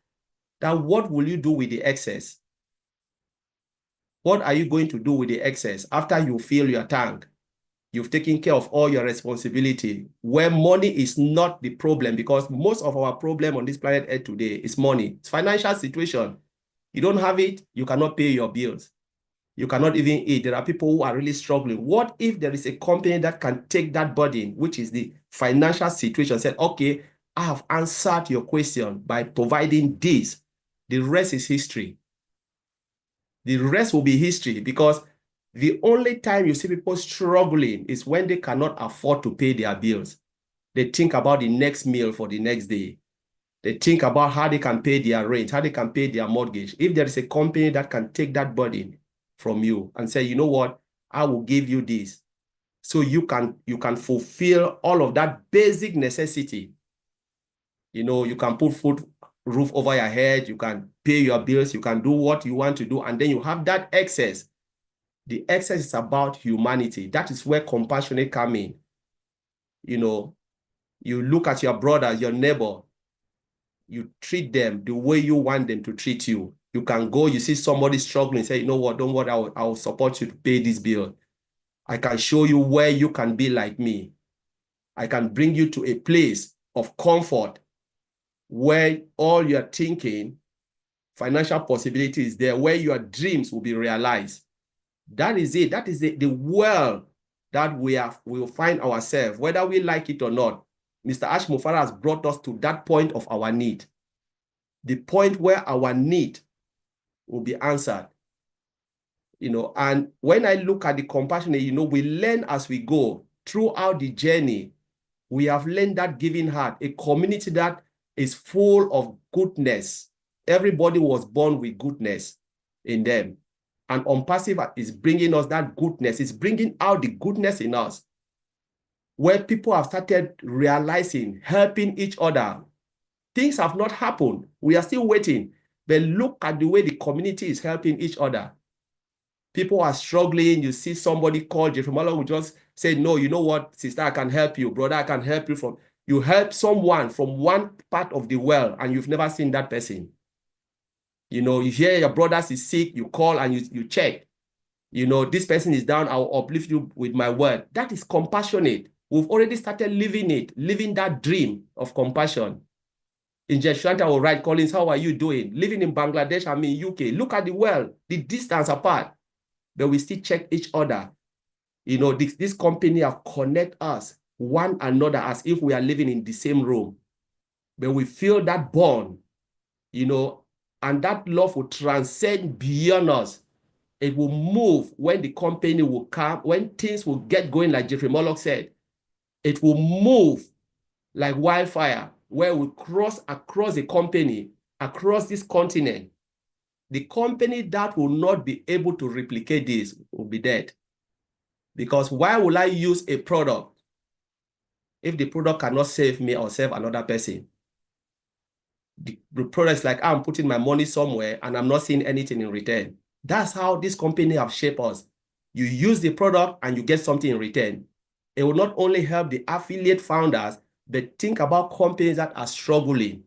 That what will you do with the excess? What are you going to do with the excess after you fill your tank? You've taken care of all your responsibility, where money is not the problem, because most of our problem on this planet Earth today is money. It's financial situation. You don't have it, you cannot pay your bills. You cannot even eat. There are people who are really struggling. What if there is a company that can take that burden, which is the financial situation, said, okay, I have answered your question by providing this. The rest is history. The rest will be history, because the only time you see people struggling is when they cannot afford to pay their bills. They think about the next meal for the next day. They think about how they can pay their rent, how they can pay their mortgage. If there is a company that can take that burden from you and say, you know what, I will give you this, so you can fulfill all of that basic necessity. You know, you can put food, roof over your head, you can pay your bills, you can do what you want to do, and then you have that excess. The excess is about humanity. That is where compassionate come in. You know, you look at your brother, your neighbor, you treat them the way you want them to treat you. You can go, you see somebody struggling, say, you know what, don't worry, I will support you to pay this bill. I can show you where you can be like me. I can bring you to a place of comfort where all your thinking, financial possibilities there, where your dreams will be realized. That is it. That is the world that we will find ourselves, whether we like it or not. Mr. Ash Mufara has brought us to that point of our need. The point where our need will be answered. You know, and when I look at the compassionate, you know, we learn as we go throughout the journey. We have learned that giving heart, a community that is full of goodness. Everybody was born with goodness in them. And ONPASSIVE is bringing us that goodness. It's bringing out the goodness in us, where people have started realizing, helping each other. Things have not happened. We are still waiting. But look at the way the community is helping each other. People are struggling. You see somebody called Jeffrey Malone who just say, no, you know what, sister, I can help you. Brother, I can help you. You help someone from one part of the world and you've never seen that person. You know, you hear your brother is sick, you call and you check. You know, this person is down, I'll uplift you with my word. That is compassionate. We've already started living it, living that dream of compassion. In Shanta will write, Collins, how are you doing? Living in Bangladesh, I'm in UK. Look at the world, the distance apart. But we still check each other. You know, this company have connect us one another as if we are living in the same room. But we feel that bond, you know, and that love will transcend beyond us. It will move when the company will come, when things will get going, like Jeffrey Murdoch said. It will move like wildfire, where we cross across the company, across this continent. The company that will not be able to replicate this will be dead. Because why will I use a product if the product cannot save me or save another person? The product is like, I'm putting my money somewhere and I'm not seeing anything in return. That's how this company have shaped us. You use the product and you get something in return. It will not only help the affiliate founders, but think about companies that are struggling,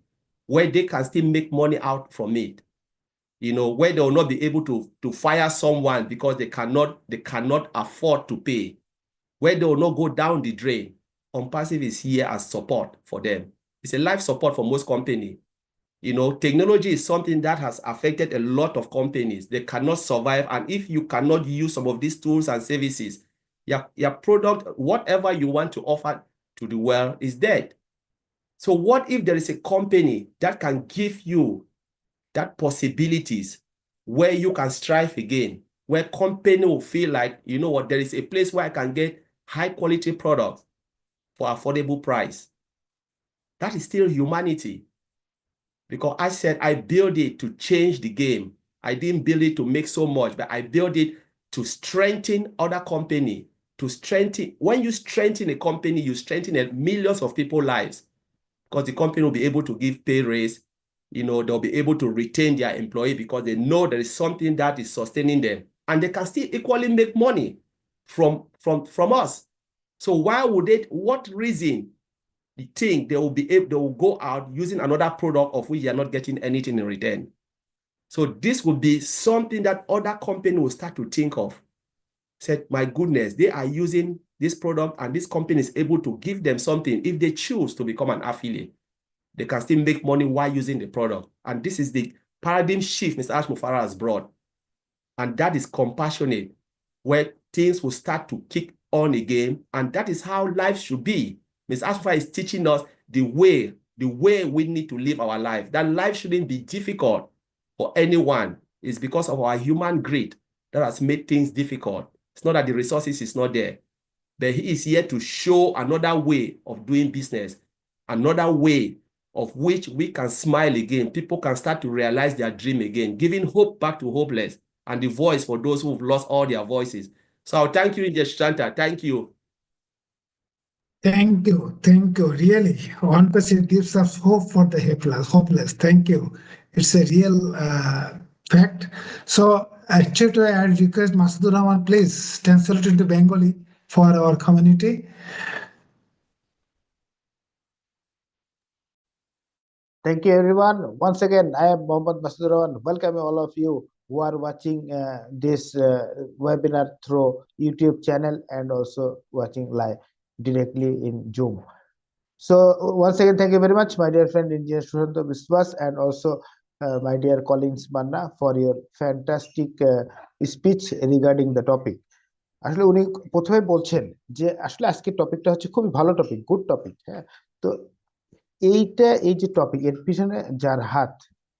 where they can still make money out from it. You know, where they will not be able to fire someone because they cannot afford to pay, where they will not go down the drain. ONPASSIVE is here as support for them. It's a life support for most companies. You know, technology is something that has affected a lot of companies. They cannot survive. And if you cannot use some of these tools and services, your product, whatever you want to offer to the world, is dead. So what if there is a company that can give you that possibilities where you can strive again, where company will feel like, you know what, there is a place where I can get high quality products for affordable price. That is still humanity. Because I said, I built it to change the game. I didn't build it to make so much, but I built it to strengthen other company, to strengthen. When you strengthen a company, you strengthen millions of people's lives, because the company will be able to give pay raise. You know, they'll be able to retain their employee because they know there is something that is sustaining them, and they can still equally make money from us. So why would they, what reason they think they will be able, they will go out using another product of which they are not getting anything in return? So this will be something that other company will start to think of. Said, my goodness, they are using this product and this company is able to give them something. If they choose to become an affiliate, they can still make money while using the product. And this is the paradigm shift Mr. Ash Mufarah has brought. And that is compassionate, where things will start to kick on again. And that is how life should be. Mr. Ash Mufarah is teaching us the way we need to live our life. That life shouldn't be difficult for anyone. It's because of our human greed that has made things difficult. It's not that the resources is not there, but he is here to show another way of doing business, another way of which we can smile again. People can start to realize their dream again, giving hope back to hopeless and the voice for those who've lost all their voices. So I'll thank you, Engineer Sushanta. Thank you. Thank you. Thank you. Really, ONPASSIVE gives us hope for the hopeless. Thank you. It's a real fact. So actually, I request Masadur Rahman, please translate into Bengali for our community. Thank you, everyone. Once again, I am Mohammad Masadur Rahman. Welcome all of you who are watching this webinar through YouTube channel and also watching live directly in Zoom. So once again, thank you very much, my dear friend Engineer Sushanta Biswas, and also my dear Collins Manna for your fantastic speech regarding the topic. আসলে উনি প্রথমে বলছেন যে আসলে আজকে টপিকটা হচ্ছে খুবই ভালো টপিক, গুড টপিক। হ্যাঁ, তো এই যে টপিক এর পিছনে যার হাত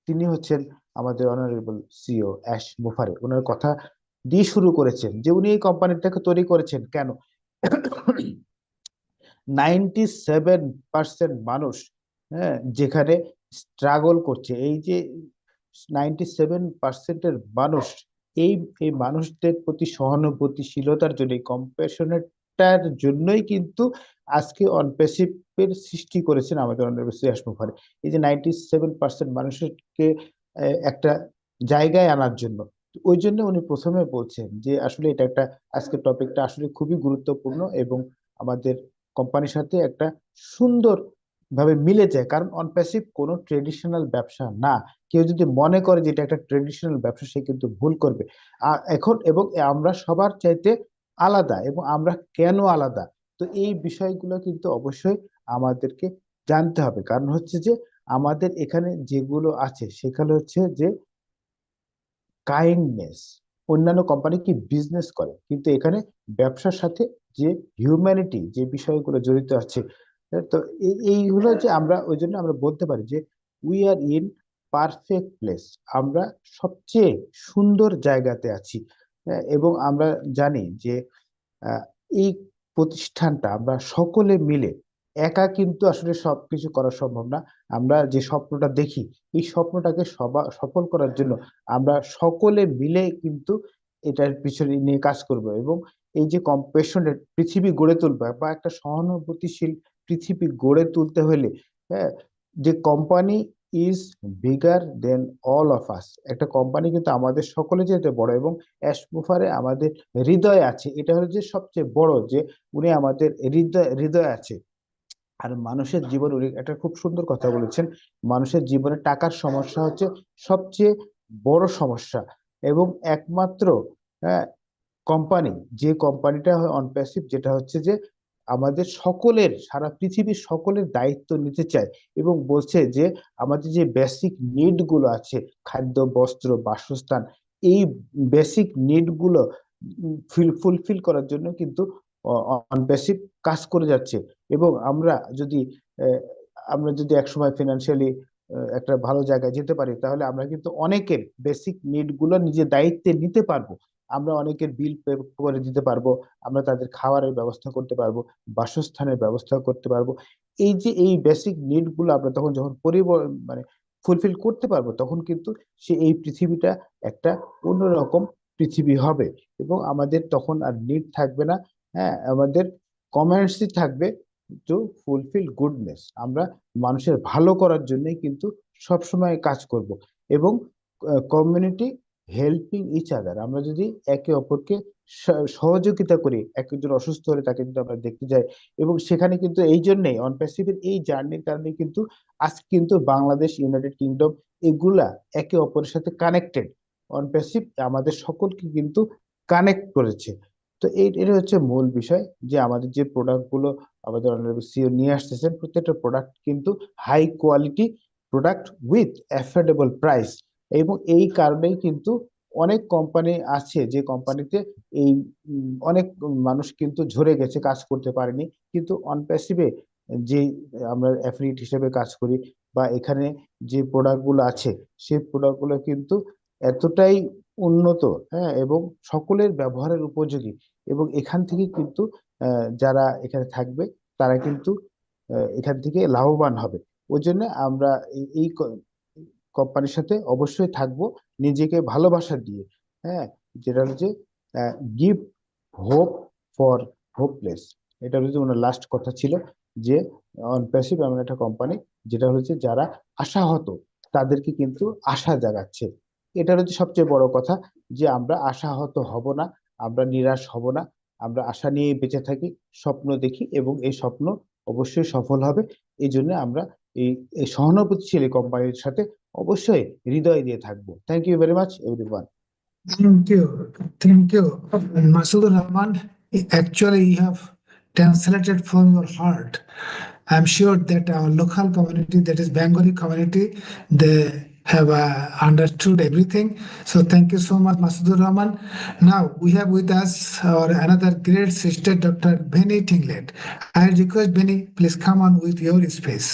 তিনি হচ্ছেন আমাদের অনারেবল সিও অ্যাশ মুফারে। ওনার কথা দিয়ে শুরু করেছেন যে উনি এই কোম্পানিটাকে তৈরি করেছেন কেন। 97% মানুষ, হ্যাঁ, যেখানে স্ট্রাগল করছে, এই যে 97%-এর মানুষ, এই মানুষদের প্রতি সহানুভূতিশীলতার জন্য, কম্প্যাশনেটার জন্যই কিন্তু আজকে অনপ্যাসিভের সৃষ্টি করেছেন আমাদের অনারেবল সিও অ্যাশ মুফারে। এই যে 97% মানুষকে একটা জায়গায় আনার জন্য, ওই জন্য উনি প্রথমে বলছেন যে আসলে এটা একটা, আজকের টপিকটা আসলে খুবই গুরুত্বপূর্ণ এবং আমাদের কোম্পানির সাথে একটা সুন্দর ভাবে মিলে যায়। কারণ অনপ্যাসিভ কোনো ট্রেডিশনাল ব্যবসা না। কেউ যদি মনে করে যে এটা একটা ট্রেডিশনাল ব্যবসা, সে কিন্তু ভুল করবে। এখন এবং আমরা সবার চাইতে আলাদা, এবং আমরা কেন আলাদা, তো এই বিষয়গুলো কিন্তু অবশ্যই আমাদেরকে জানতে হবে। কারণ হচ্ছে যে আমাদের এখানে যেগুলো আছে সেখানে হচ্ছে যে কাইন্ডনেস। অন্যান্য কোম্পানি কি বিজনেস করে, কিন্তু এখানে ব্যবসার সাথে যে হিউম্যানিটি, যে বিষয়গুলো জড়িত আছে, তো এইগুলো যে আমরা, ওই জন্য আমরা বলতে পারি যে we are in perfect place, আমরা সবচেয়ে সুন্দর জায়গাতে আছি। এবং আমরা জানি যে এই প্রতিষ্ঠানটা আমরা সকলে মিলে, একা কিন্তু আসলে সবকিছু করা সম্ভব না। আমরা যে স্বপ্নটা দেখি, এই স্বপ্নটাকে সফল করার জন্য আমরা সকলে মিলে কিন্তু এটার পিছনে নিয়ে কাজ করব। এবং এই যে কম্প্যাশনেট পৃথিবী গড়ে তুলবে, বা একটা সহানুভূতিশীল পৃথিবী গড়ে তুলতে হলে, হ্যাঁ, যে company is bigger then all of us, একটা কোম্পানি কিন্তু আমাদের সকলে যেতে বড়, এবং অ্যাশ মুফারে আমাদের হৃদয় আছে। এটা হলো যে সবচেয়ে বড়, যে উনি আমাদের হৃদয় আছে। আর মানুষের জীবন, উনি একটা খুব সুন্দর কথা বলেছেন, মানুষের জীবনে টাকার সমস্যা হচ্ছে সবচেয়ে বড় সমস্যা। এবং একমাত্র কোম্পানি, যে কোম্পানিটা অনপ্যাসিভ, যেটা হচ্ছে যে আমাদের সকলের, সারা পৃথিবীর সকলের দায়িত্ব নিতে চায় এবং বলছে যে আমাদের যে বেসিক নিড গুলো আছে, খাদ্য, বস্ত্র, বাসস্থান, এই বেসিক নিড গুলো ফুলফিল করার জন্য কিন্তু অনপ্যাসিভ কাজ করে যাচ্ছে। এবং আমরা যদি একসময় ফিনান্সিয়ালি একটা ভালো জায়গায় যেতে পারি, তাহলে আমরা কিন্তু অনেকের বেসিক নিড গুলো নিজের দায়িত্বে নিতে পারবো। আমরা অনেকের বিল পে করে দিতে পারবো, আমরা তাদের খাবারের ব্যবস্থা করতে পারবো, বাসস্থানের ব্যবস্থা করতে পারবো। এই যে এই বেসিক নিড গুলো আমরা যখন মানে ফুলফিল করতে পারবো, তখন কিন্তু এই পৃথিবীটা একটা অন্যরকম পৃথিবী হবে। এবং আমাদের তখন আর নিড থাকবে না, হ্যাঁ, আমাদের কমার্সই থাকবে টু ফুলফিল গুডনেস। আমরা মানুষের ভালো করার জন্যই কিন্তু সবসময় কাজ করব। এবং কমিউনিটি হেল্পিং ইচ আদার, আমরা যদি একে অপরকে সহযোগিতা করি, একজন অসুস্থ হলে তাকে কিন্তু আমরা দেখতে যাই। এবং সেখানে কিন্তু এই জন্যই অনপ্যাসিভের এই জার্নির কারণে কিন্তু আজ কিন্তু বাংলাদেশ, ইউনাইটেড কিংডম, এগুলা একে অপরের সাথে কানেক্টেড। অনপ্যাসিভ আমাদের সকলকে কিন্তু কানেক্ট করেছে। তো এটা হচ্ছে মূল বিষয়, যে আমাদের যে প্রোডাক্ট গুলো আমাদের অনারেবল সিও নিয়ে আসতেছেন, প্রত্যেকটা প্রোডাক্ট কিন্তু high quality product with affordable price. এবং এই কারণেই কিন্তু অনেক কোম্পানি আছে যে কোম্পানিতে এই অনেক মানুষ কিন্তু ঝরে গেছে, কাজ করতে পারেনি। কিন্তু অনপ্যাসিভে যে আমরা অ্যাফিলিয়েট হিসেবে কাজ করি বা এখানে যে প্রোডাক্টগুলো আছে সেই প্রোডাক্টগুলো কিন্তু এতটাই উন্নত, হ্যাঁ, এবং সকলের ব্যবহারের উপযোগী, এবং এখান থেকে কিন্তু যারা এখানে থাকবে তারা কিন্তু এখান থেকে লাভবান হবে। ওই জন্য আমরা এই কোম্পানির সাথে অবশ্যই থাকবো, নিজেকে ভালোবাসা দিয়ে, হ্যাঁ, যেটা হচ্ছে গিভ হোপ ফর হোপলেস। এটা হচ্ছে ওনার লাস্ট কথা ছিল যে অনপ্যাসিভ এমন একটা কোম্পানি যেটা হচ্ছে যারা আশাহত তাদেরকে কিন্তু আশা জাগাচ্ছে। এটা হচ্ছে সবচেয়ে বড় কথা, যে আমরা আশাহত হব না, আমরা নিরাশ হব না, আমরা আশা নিয়ে বেঁচে থাকি, স্বপ্ন দেখি এবং এই স্বপ্ন অবশ্যই সফল হবে। এই জন্য আমরা এই সহানুভূতিশীল কোম্পানির সাথে অবশ্যই হৃদয় দিয়ে থাকবো। Thank you very much everyone. Thank you. Thank you. Masood Rahman, actually, you have translated from your heart. I'm sure that our local community, that is Bengali community, they have understood everything. So thank you so much, Masood Rahman. Now we have with us our another great sister, Dr. Benny Tinglet. I request Benny, please come on with your space.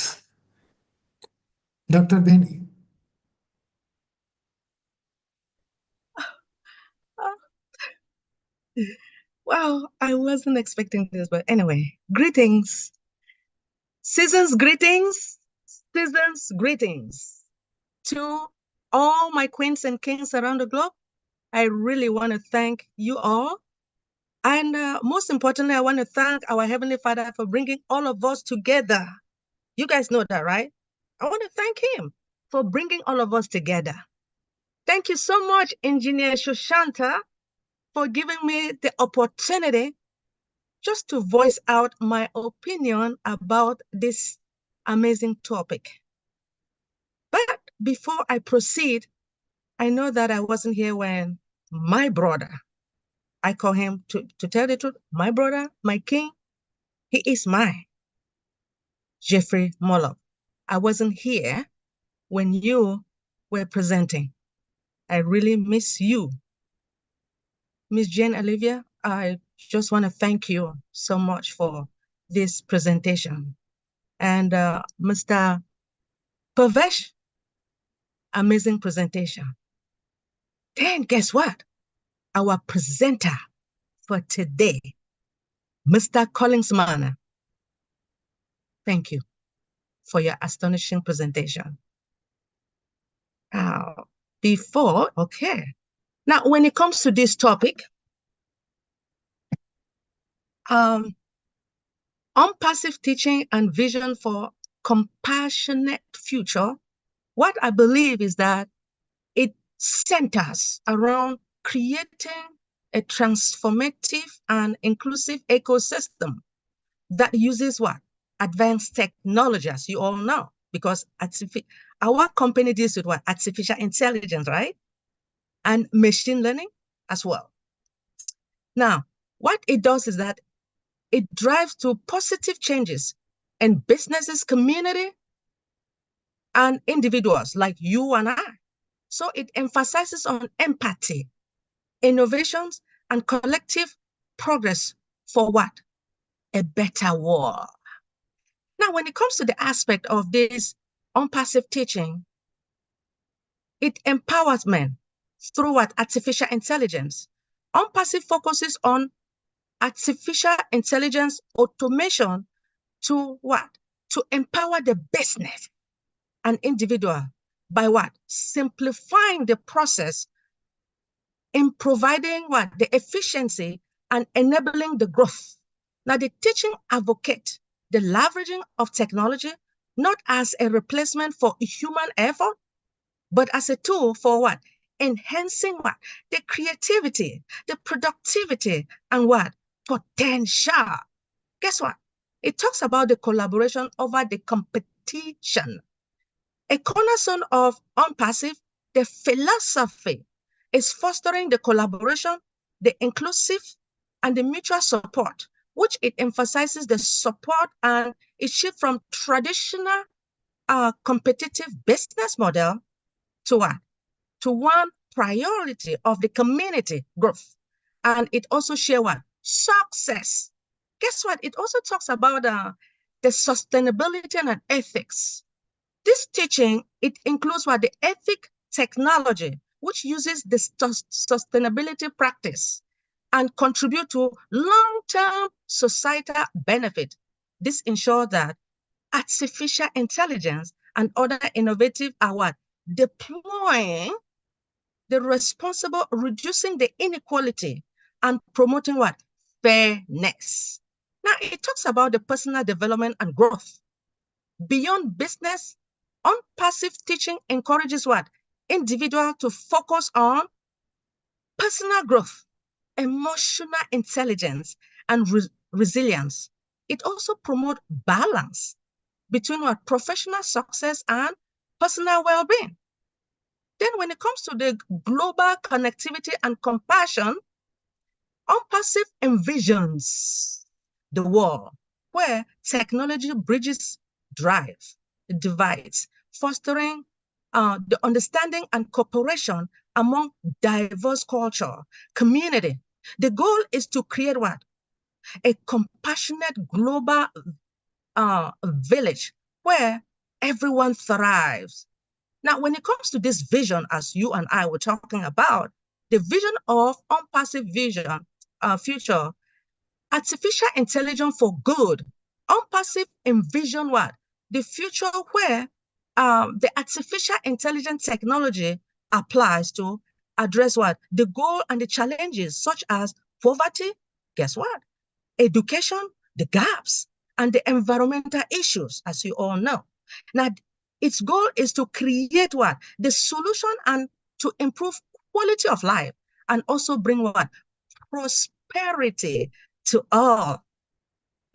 Dr. Benny. Wow, I wasn't expecting this, but anyway, greetings. Season's greetings, season's greetings to all my queens and kings around the globe. I really want to thank you all. And most importantly, I want to thank our Heavenly Father for bringing all of us together. You guys know that, right? I want to thank Him for bringing all of us together. Thank you so much, Engineer Shoshanta, for giving me the opportunity just to voice out my opinion about this amazing topic. But before I proceed, I know that I wasn't here when my brother, I call him, to tell the truth, my brother, my king, he is mine, Jeffrey Molov. I wasn't here when you were presenting. I really miss you. Miss Jane Olivia, I just want to thank you so much for this presentation. And Mr. Pavesh, amazing presentation. Then guess what? Our presenter for today, Mr. Collingsman. Thank you for your astonishing presentation. Okay. Now, when it comes to this topic, ONPASSIVE teaching and vision for compassionate future, what I believe is that it centers around creating a transformative and inclusive ecosystem that uses what? Advanced technology, as you all know, because our company deals with what? Artificial intelligence, right? And machine learning as well. Now, what it does is that it drives to positive changes in businesses, community, and individuals like you and I. So it emphasizes on empathy, innovations, and collective progress for what? A better world. Now, when it comes to the aspect of this ONPASSIVE teaching, it empowers men through what? Artificial intelligence. ONPASSIVE focuses on artificial intelligence automation to what? To empower the business and individual by what? Simplifying the process in providing what? The efficiency and enabling the growth. Now, the teaching advocate the leveraging of technology not as a replacement for human effort, but as a tool for what? Enhancing what? The creativity, the productivity, and what? Potential. Guess what? It talks about the collaboration over the competition. A cornerstone of ONPASSIVE, the philosophy is fostering the collaboration, the inclusive, and the mutual support, which it emphasizes the support and it shifts from traditional competitive business model to what? to one priority of the community growth. And it also shares what? Success. Guess what? It also talks about the sustainability and ethics. This teaching, it includes what? The ethic technology, which uses the sustainability practice and contribute to long-term societal benefit. This ensures that artificial intelligence and other innovative are what? Deploying the responsible, reducing the inequality and promoting what? Fairness. Now, it talks about the personal development and growth. Beyond business, ONPASSIVE teaching encourages what? Individual to focus on personal growth, emotional intelligence, and resilience. It also promotes balance between what? Professional success and personal well-being. Then when it comes to the global connectivity and compassion, ONPASSIVE envisions the world where technology bridges divides, fostering the understanding and cooperation among diverse culture, community. The goal is to create what? A compassionate global village where everyone thrives. Now, when it comes to this vision, as you and I were talking about, the vision of ONPASSIVE vision, future, artificial intelligence for good. ONPASSIVE envision what? The future where the artificial intelligence technology applies to address what? The goal and the challenges such as poverty, guess what? Education, the gaps, and the environmental issues, as you all know. Now, its goal is to create what? The solution and to improve quality of life and also bring what? Prosperity to all.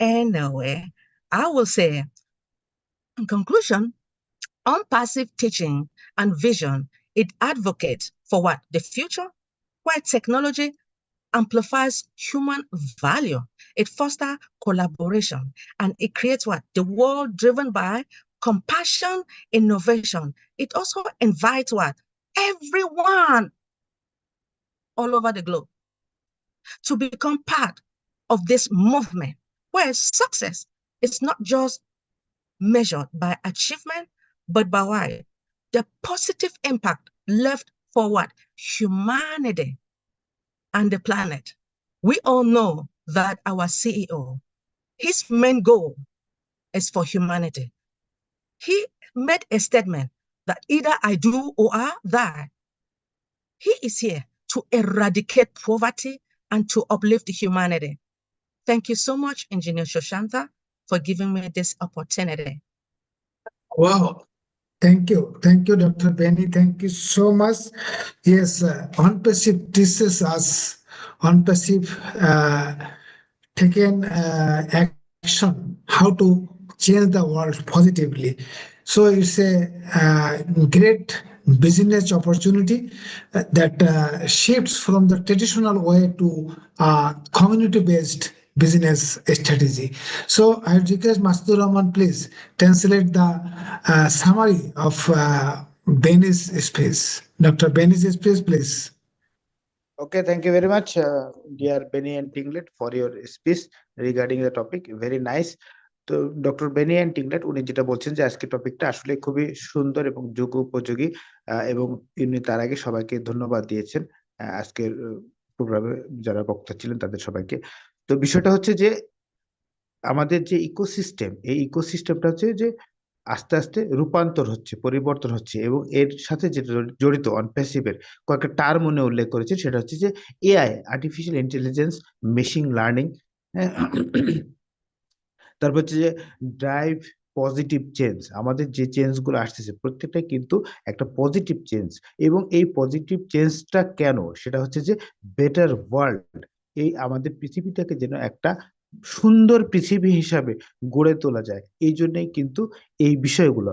Anyway, I will say, in conclusion, ONPASSIVE teaching and vision, it advocates for what? The future, where technology amplifies human value. It fosters collaboration and it creates what? The world driven by compassion, innovation. It also invites what? Everyone all over the globe to become part of this movement where success is not just measured by achievement, but by what? The positive impact left for what? Humanity and the planet. We all know that our CEO, his main goal is for humanity. He made a statement that either I do or I die. He is here to eradicate poverty and to uplift humanity. Thank you so much, Engineer Shoshanta, for giving me this opportunity. Wow. Thank you. Thank you, Dr. Benny. Thank you so much. Yes, ONPASSIVE teaches us, ONPASSIVE taken action, how to change the world positively. So it's a great business opportunity that shifts from the traditional way to community-based business strategy. So I request Mastur Rahman, please translate the summary of Benny's speech. Dr. Benny's speech, please. Okay, thank you very much, dear Benny and Tinglet, for your speech regarding the topic. Very nice. তো doctor Benny and টিংলেট উনি যেটা বলছেন যে আজকের টপিকটা আসলে খুবই সুন্দর এবং যোগ্য উপযোগী এবং উনি তার আগে সবাইকে ধন্যবাদ দিয়েছেন আজকের প্রোগ্রামে যারা বক্তা ছিলেন তাদের সবাইকে। তো বিষয়টা হচ্ছে যে আমাদের যে ইকোসিস্টেম, এই ইকোসিস্টেমটা হচ্ছে যে আস্তে আস্তে রূপান্তর হচ্ছে, পরিবর্তন হচ্ছে এবং এর সাথে যেটা জড়িত অনপ্যাসিভের কয়েকটা টার্ম উনি উল্লেখ করেছেন, সেটা হচ্ছে যে AI, artificial intelligence, machine learning, তারপর হচ্ছে যে ড্রাইভ পজিটিভ চেঞ্জ। আমাদের যে চেঞ্জগুলো আসতেছে প্রত্যেকটাই কিন্তু একটা পজিটিভ চেঞ্জ, এবং এই পজিটিভ চেঞ্জটা কেন, সেটা হচ্ছে যে বেটার ওয়ার্ল্ড, এই আমাদের পৃথিবীটাকে যেন একটা সুন্দর পৃথিবী হিসাবে গড়ে তোলা যায়। এই জন্যই কিন্তু এই বিষয়গুলো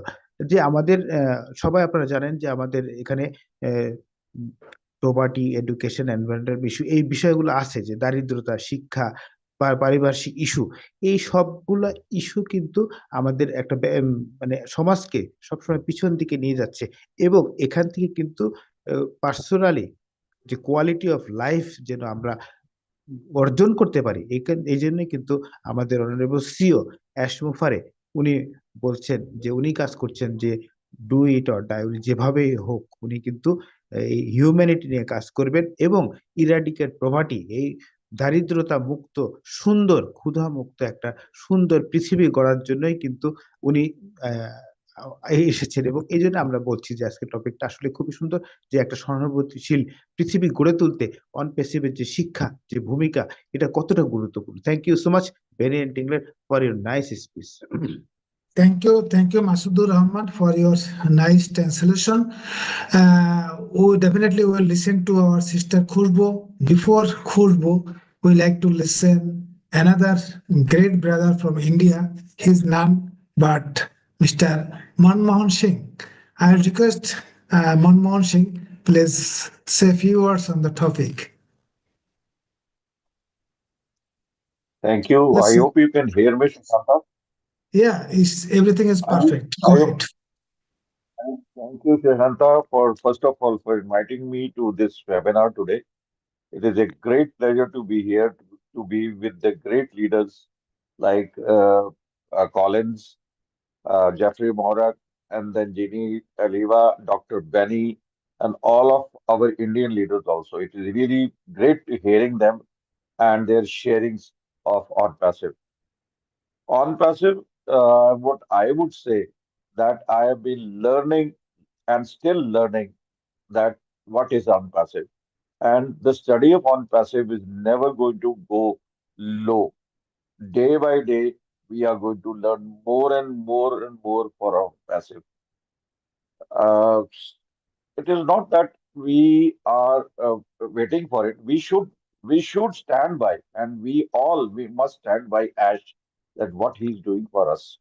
যে আমাদের সবাই আপনারা জানেন যে আমাদের এখানে প্রপার্টি, এডুকেশন, এনভায়রনমেন্টাল ইস্যু, এই বিষয়গুলো আছে যে দারিদ্রতা, শিক্ষা, পারিপার্শ্বিক ইস্যু, এই সবগুলো ইস্যু কিন্তু আমাদের একটা মানে সমাজকে সবসময় পিছন দিকে নিয়ে যাচ্ছে, এবং এখান থেকে কিন্তু পার্সোনালি যে কোয়ালিটি অফ লাইফ যেন আমরা অর্জন করতে পারি, এই জন্য কিন্তু আমাদের অনারেবল সিও অ্যাশ মুফারে উনি বলছেন যে উনি কাজ করছেন যে ডু ইট অর ডাই, উনি যেভাবেই হোক উনি কিন্তু এই হিউম্যানিটি নিয়ে কাজ করবেন এবং ইরাডিকেট পভার্টি, এই দারিদ্রতা মুক্ত সুন্দর ক্ষুধা মুক্ত একটা সুন্দর পৃথিবী গড়ার জন্যই কিন্তু উনি এসেছেন। এবং এই জন্য আমরা বলছি যে আজকের টপিকটা আসলে খুবই সুন্দর, যে একটা সহানুভূতিশীল পৃথিবী গড়ে তুলতে অনপ্যাসিভের যে শিক্ষা, যে ভূমিকা, এটা কতটা গুরুত্বপূর্ণ। থ্যাংক ইউ সো মাচ বেনিয়ান টিংলেট for your nice speech. Thank you, Masudur Rahman, for your nice translation. We definitely will listen to our sister Khushbu. Before Khushbu, we like to listen another great brother from India. He's none but Mr. Manmohan Singh. I request Manmohan Singh, please say a few words on the topic. Thank you. Yes, I sir. hope you can hear me, Shanta. Yeah, everything is perfect. Go ahead. Thank you, Shanta, for first of all for inviting me to this webinar today. It is a great pleasure to be here to be with the great leaders like Collins, Jeffrey Morak, and then Jeannie Aliva, Dr. Benny, and all of our Indian leaders also. It is really great to hearing them and their sharings of OnPassive. OnPassive, what I would say that I have been learning and still learning that what is OnPassive. And the study of OnPassive is never going to go low. Day by day, we are going to learn more and more and more for OnPassive. Uh, it is not that we are waiting for it. We should stand by, and we must stand by Ash that what he's doing for us.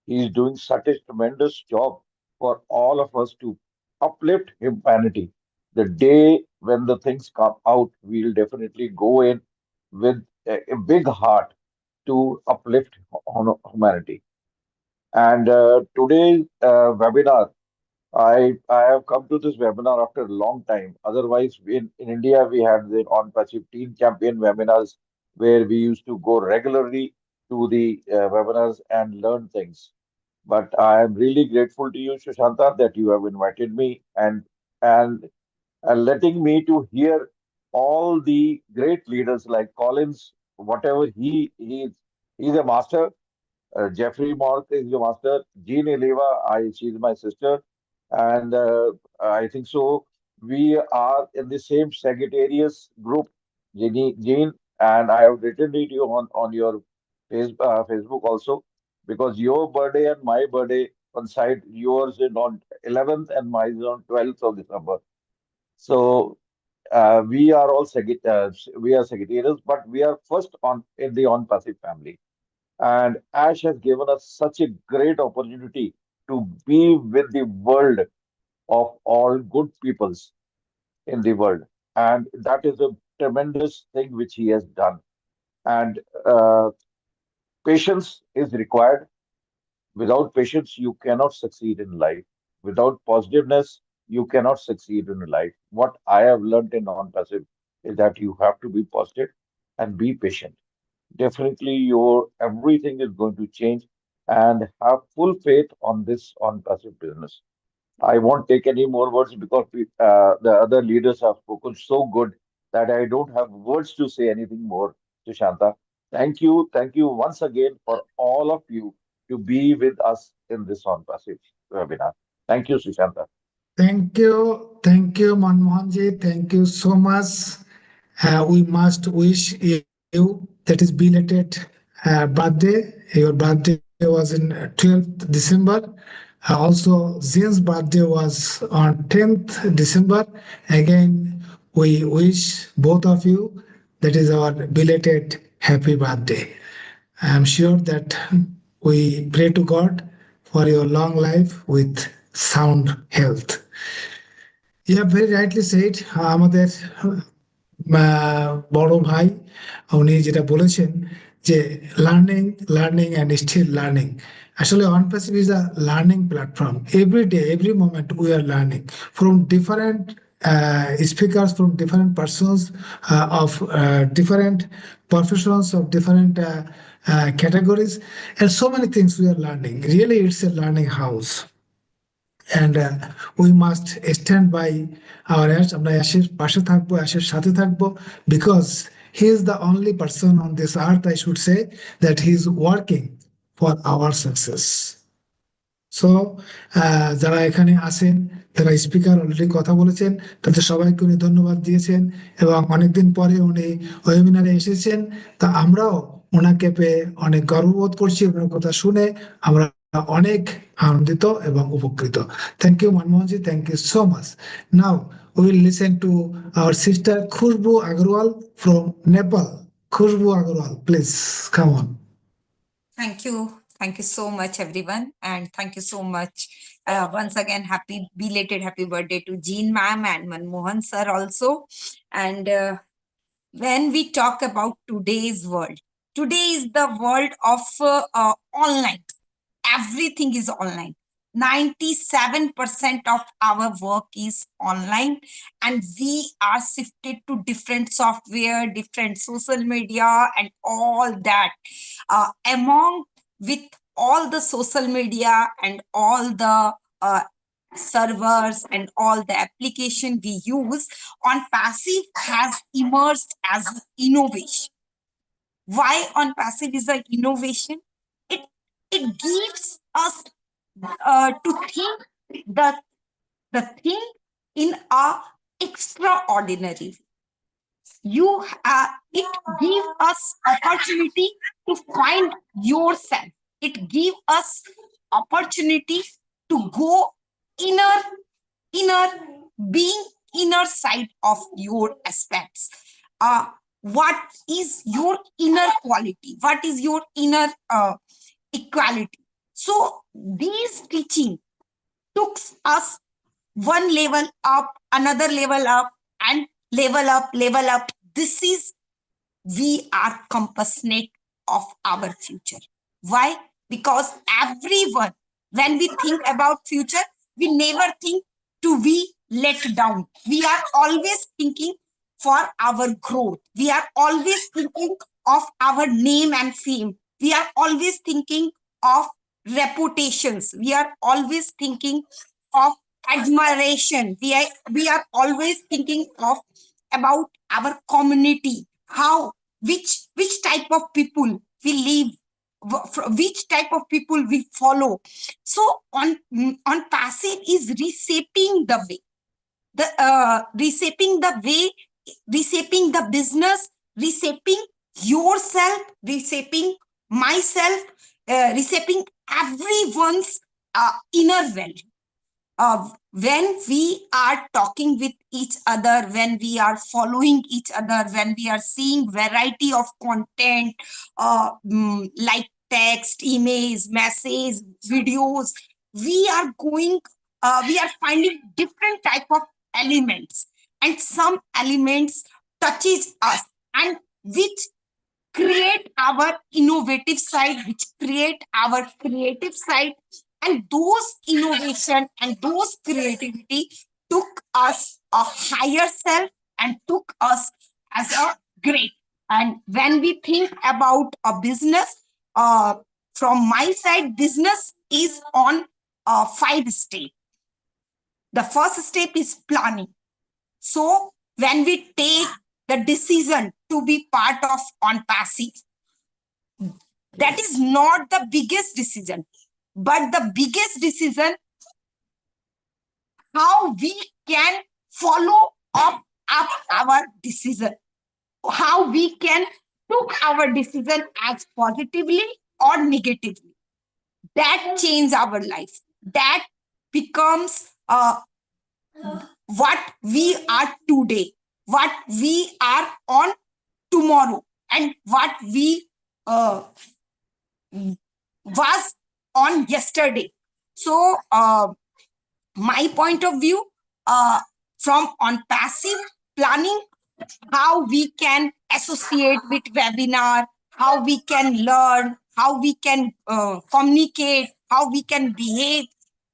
He's doing such a tremendous job for all of us to uplift humanity. The day when the things come out, we'll definitely go in with a big heart to uplift humanity. And today's webinar, I have come to this webinar after a long time. Otherwise, in India, we had the on-passive teen champion webinars where we used to go regularly to the webinars and learn things. But I am really grateful to you, Sushanta, that you have invited me and letting me to hear all the great leaders like Collins, whatever he's a master. Jeffrey Mork is the master. Jean Eleva, she's my sister, and I think so. We are in the same Sagittarius group, Jean, and I have written it you on your Facebook also, because your birthday and my birthday coincide. Yours is on 11th and mine is on 12th of December. So we are all we are Sagittarius, but we are first on in the on-passive family. And Ash has given us such a great opportunity to be with the world of all good peoples in the world. And that is a tremendous thing which he has done. And patience is required. Without patience, you cannot succeed in life. Without positiveness, you cannot succeed in life. What I have learned in non-passive is that you have to be positive and be patient. Definitely your everything is going to change, and have full faith on this on passive business. I won't take any more words because the other leaders have spoken so good that I don't have words to say anything more. Sushanta, thank you once again for all of you to be with us in this on passive webinar. Thank you, Sushanta. Thank you, Manmohanji. Thank you so much. We must wish you that is belated birthday. Your birthday was in 12th December. Also, Zin's birthday was on 10th December. Again, we wish both of you that is our belated happy birthday. I am sure that we pray to God for your long life with sound health. You have very rightly said, আমাদের বড় ভাই উনি যেটা বলেছেন যে learning learning and still learning. আসলে OnPassive is a learning platform. Every day, every moment we are learning from different speakers from different persons of different professions of different categories, and so many things we are learning. Really, it's a learning house. And we must stand by our Ash. আমরা Ash's পাশে থাকবো, Ash's সাথে থাকবো, because he is the only person on this earth, I should say, that he is working for our success. So যারা এখানে আছেন, যারা speaker already কথা বলেছেন, তাদের সবাইকে উনি ধন্যবাদ দিয়েছেন, এবং অনেকদিন পরে উনি ওয়েবিনারে এসেছেন। তা আমরাও ওনাকে পেয়ে অনেক গর্ববোধ করছি। ওনার কথা শুনে আমরা অনেক আনন্দিত এবং উপকৃত। থ্যাংক ইউ মনমোহনজি, thank you so much. Now we will listen to our sister Khushbu Agarwal from Nepal. Khushbu Agarwal, please come on. Thank you. Thank you so much, everyone. And thank you so much. Once again, belated happy birthday to Jean ma'am and Manmohan sir also. And when we talk about today's world, today is the world of online. Everything is online. 97% of our work is online, and we are shifted to different software, different social media, and all that. Among with all the social media and all the servers and all the application we use, ONPASSIVE has emerged as innovation. Why ONPASSIVE is an innovation? It gives us to think the thing in a extraordinary way. It gives us opportunity to find yourself. It gives us opportunity to go inner side of your aspects. What is your inner quality? What is your inner equality? So these teaching took us one level up, another level up, and level up. This is, we are compassionate of our future. Why? Because everyone, when we think about future, we never think to be let down. We are always thinking for our growth. We are always thinking of our name and fame. We are always thinking of reputations. We are always thinking of admiration. We are always thinking of about our community, how which type of people we live, which type of people we follow. So ONPASSIVE is reshaping the way, reshaping the business, reshaping yourself, reshaping myself, reshaping everyone's inner value. When we are talking with each other, when we are following each other, when we are seeing variety of content, like text, emails, messages, videos, we are finding different type of elements, and some elements touches us, and which create our innovative side, which create our creative side. And those innovation and those creativity took us a higher self and took us as a great. And when we think about a business, from my side, business is on 5 steps. The first step is planning. So when we take the decision to be part of ONPASSIVE, that is not the biggest decision. But the biggest decision, how we can follow up our decision, how we can took our decision as positively or negatively. That change our life. That becomes what we are today, what we are on tomorrow, and what we was on yesterday. So my point of view, from ONPASSIVE planning, how we can associate with webinar, how we can learn, how we can communicate, how we can behave,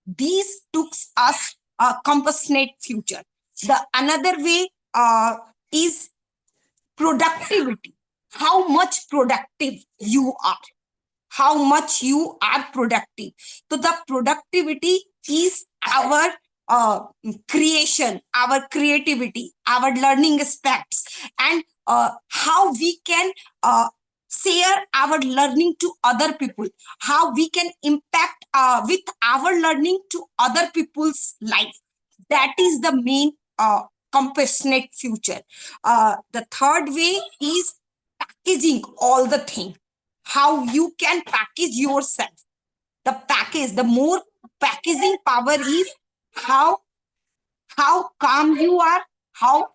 these took us a compassionate future. The another way is productivity. How much productive you are. How much you are productive. So the productivity is our creation, our creativity, our learning aspects, and how we can share our learning to other people, how we can impact with our learning to other people's life. That is the main compassionate future. The third way is packaging all the thing. How you can package yourself. The package, the more packaging power is how calm you are, how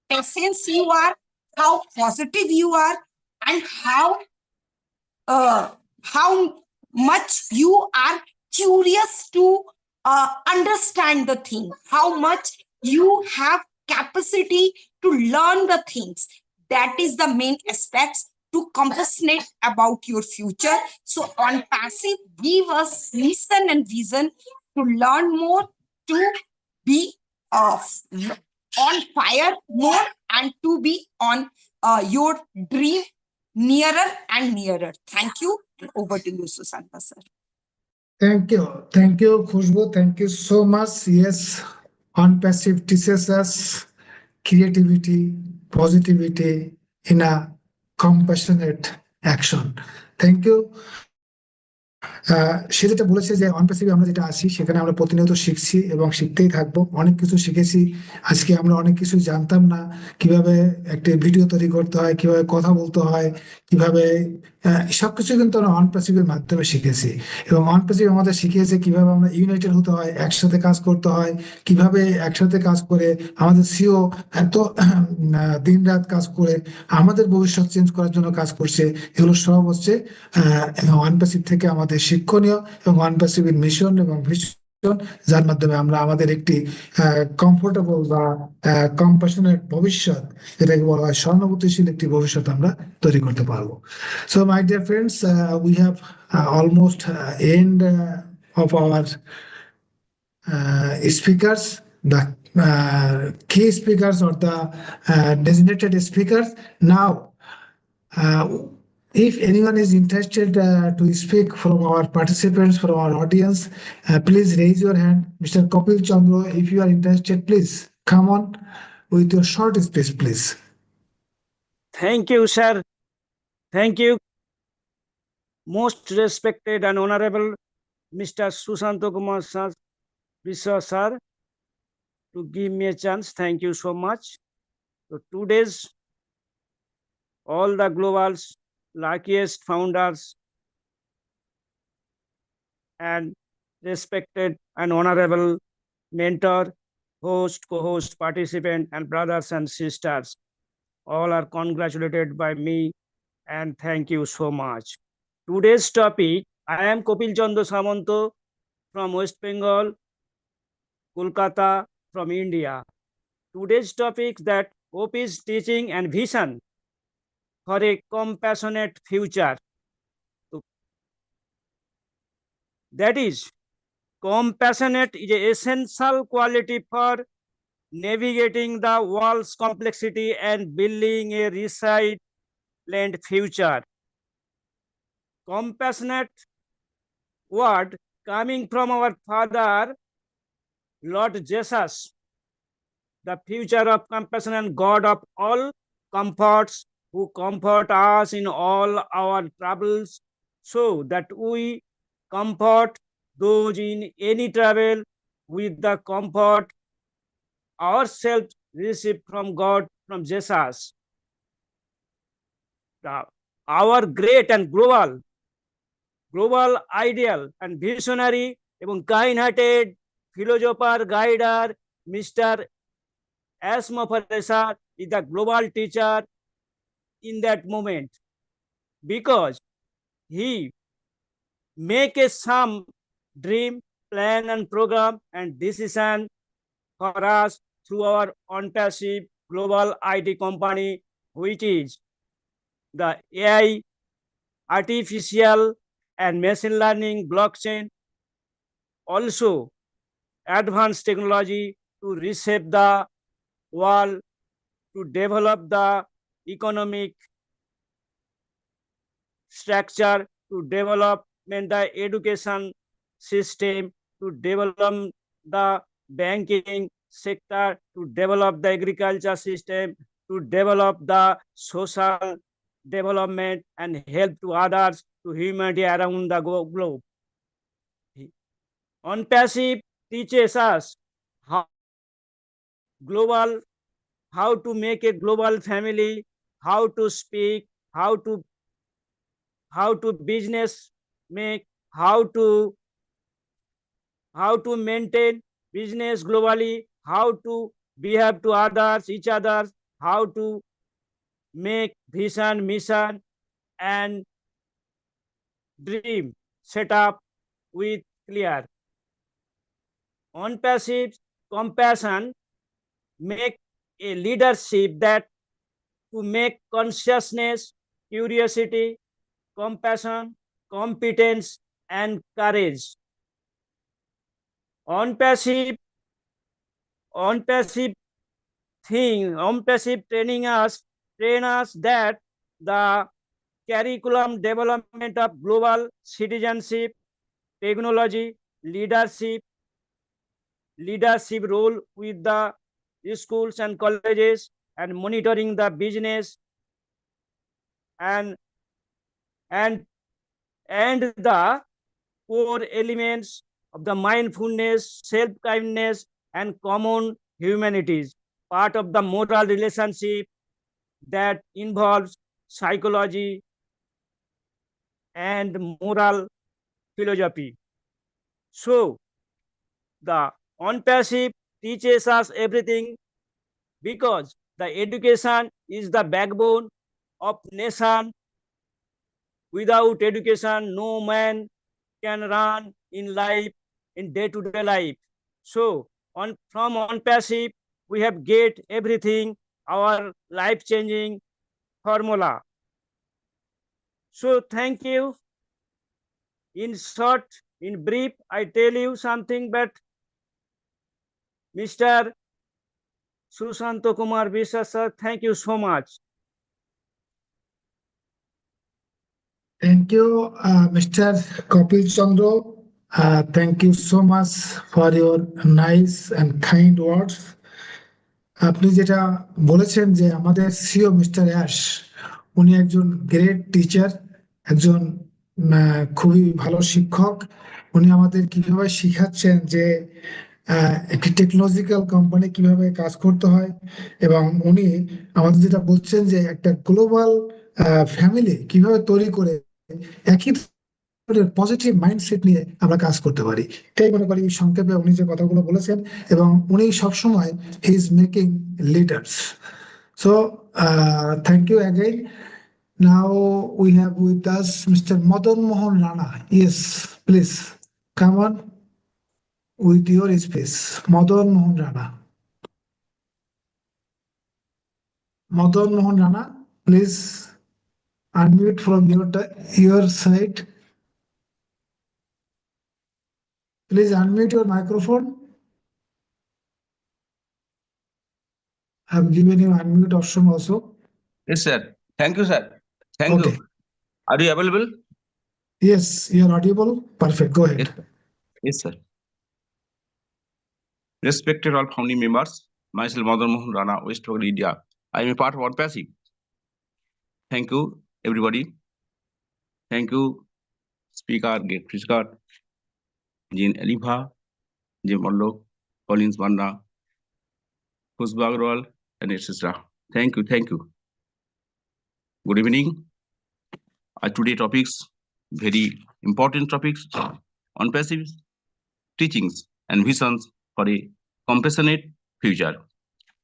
patient you are, how positive you are, and how much you are curious to understand the thing, how much you have capacity to learn the things. That is the main aspects to compassionate about your future. So ONPASSIVE give us mission and vision to learn more, to be on fire more, and to be on your dream nearer and nearer. Thank you. And over to you, Susanta sir. Thank you. Thank you, Khushbu. Thank you so much. Yes, ONPASSIVE teaches us creativity, positivity in a compassionate action. Thank you. সে যেটা বলেছে যে অনপ্যাসিভে আমরা যেটা আছি সেখানে আমরা প্রতিনিয়ত শিখছি এবং শিখতেই থাকবো। অনেক কিছু শিখেছি আজকে, আমরা অনেক কিছু জানতাম না, কিভাবে একটা ভিডিও তৈরি করতে হয়, কিভাবে কথা বলতে হয়, কিভাবে সবকিছু কিন্তু আমরা অনপ্যাসিভের মাধ্যমে শিখেছি। এবং অনপ্যাসিভ আমাদের শিখিয়েছে কিভাবে আমরা ইউনাইটেড হতে হয়, একসাথে কাজ করতে হয়, কিভাবে একসাথে কাজ করে আমাদের সিও এত দিন রাত কাজ করে আমাদের ভবিষ্যৎ চেঞ্জ করার জন্য কাজ করছে। এগুলো সব হচ্ছে অনপ্যাসিভ থেকে আমাদের শিক্ষণীয় এবং ONPASSIVE মিশন এবং ভিশন, যার মাধ্যমে আমরা আমাদের একটি কমফোর্টেবল বা কম্পাশনেট ভবিষ্যৎ, যেটাকে বলা হয় সহানুভূতিশীল একটি ভবিষ্যৎ আমরা তৈরি করতে পারবো। So my dear friends, we have almost and of our speakers, the key speakers or the designated speakers. Now, if anyone is interested to speak from our participants, from our audience, please raise your hand. Mr. Kapil Chandra, if you are interested, please come on with your short speech, please. Thank you, sir. Thank you. Most respected and honorable Mr. Sushanta Kumar Vishwa sir, to give me a chance. Thank you so much. So today's all the global's luckiest founders and respected and honorable mentor, host, co-host, participant, and brothers and sisters, all are congratulated by me, and thank you so much. Today's topic, I am Kapil Chandra Samanto from West Bengal, Kolkata, from India. Today's topic that hope is teaching and vision for a compassionate future. That is, compassionate is an essential quality for navigating the world's complexity and building a resilient future. Compassionate word coming from our Father, Lord Jesus, the future of compassion and God of all comforts, who comfort us in all our troubles, so that we comfort those in any trouble with the comfort ourselves received from God, from Jesus. Our great and global ideal and visionary এবং kind-hearted philosopher, guider, Mr. Asma is the global teacher in that moment, because he make a some dream, plan, and program and decision for us through our ONPASSIVE global IT company, which is the AI, artificial and machine learning, blockchain, also advanced technology to reshape the world, to develop the economic structure, to develop the education system, to develop the banking sector, to develop the agriculture system, to develop the social development and help to others, to humanity around the globe. ONPASSIVE teaches us how to make a global family, how to speak, how to business make, how to maintain business globally, how to behave to others, each other, how to make vision, mission, and dream set up with clear. ONPASSIVE compassion make a leadership that to make consciousness, curiosity, compassion, competence, and courage. ONPASSIVE training us that the curriculum development of global citizenship, technology, leadership role with the schools and colleges, and monitoring the business and the core elements of the mindfulness, self-kindness, and common humanities, part of the moral relationship that involves psychology and moral philosophy. So, the ONPASSIVE teaches us everything because the education is the backbone of nation. Without education, no man can run in life, in day-to-day life. So, from ONPASSIVE, we have get everything, our life-changing formula. So, thank you. In short, in brief, I tell you something, but Mr. Sushanto Kumar Vishwas, sir, thank you so much. Thank you, Mr. Kapil Chandra. Thank you so much for your nice and kind words. আপনি যেটা বলেছেন যে আমাদের CO mister ash উনি একজন great teacher, একজন খুবই ভালো শিক্ষক। উনি আমাদের কিভাবে শিখাচ্ছেন যে একটি টেকনোলজিক্যাল কোম্পানি কিভাবে কাজ করতে হয়, এবং উনি আমাদের যেটা বলছেন যে একটা গ্লোবাল ফ্যামিলি কিভাবে তৈরি করে একই পজিটিভ মাইন্ডসেট নিয়ে আমরা কাজ করতে পারি। এটাই মনে করি সংক্ষেপে উনি যে কথাগুলো বলেছেন, এবং উনি সবসময় he is making leaders. So thank you again. Now we have with us Mr. Madan Mohan Rana. Yes, please come on with your space. Madan Mohan Rana. Madan Mohan Rana, please unmute from your side. Please unmute your microphone. I've given you unmute option also. Yes, sir. Thank you, sir. Thank Okay. you. Are you available? Yes, you're audible. Perfect. Go ahead. Yes, yes, sir. Respected all founding members, myself Madan Mohan Rana, West Bengal, India. I am a part of ONPASSIVE. Thank you, everybody. Thank you, speaker, guest speaker, Jean Aliva, Jim Allok, Collins Banda, Khusbu Agrawal, and etc. Thank you, thank you. Good evening. Today topics, very important topics, ONPASSIVE teachings and visions for a compassionate future.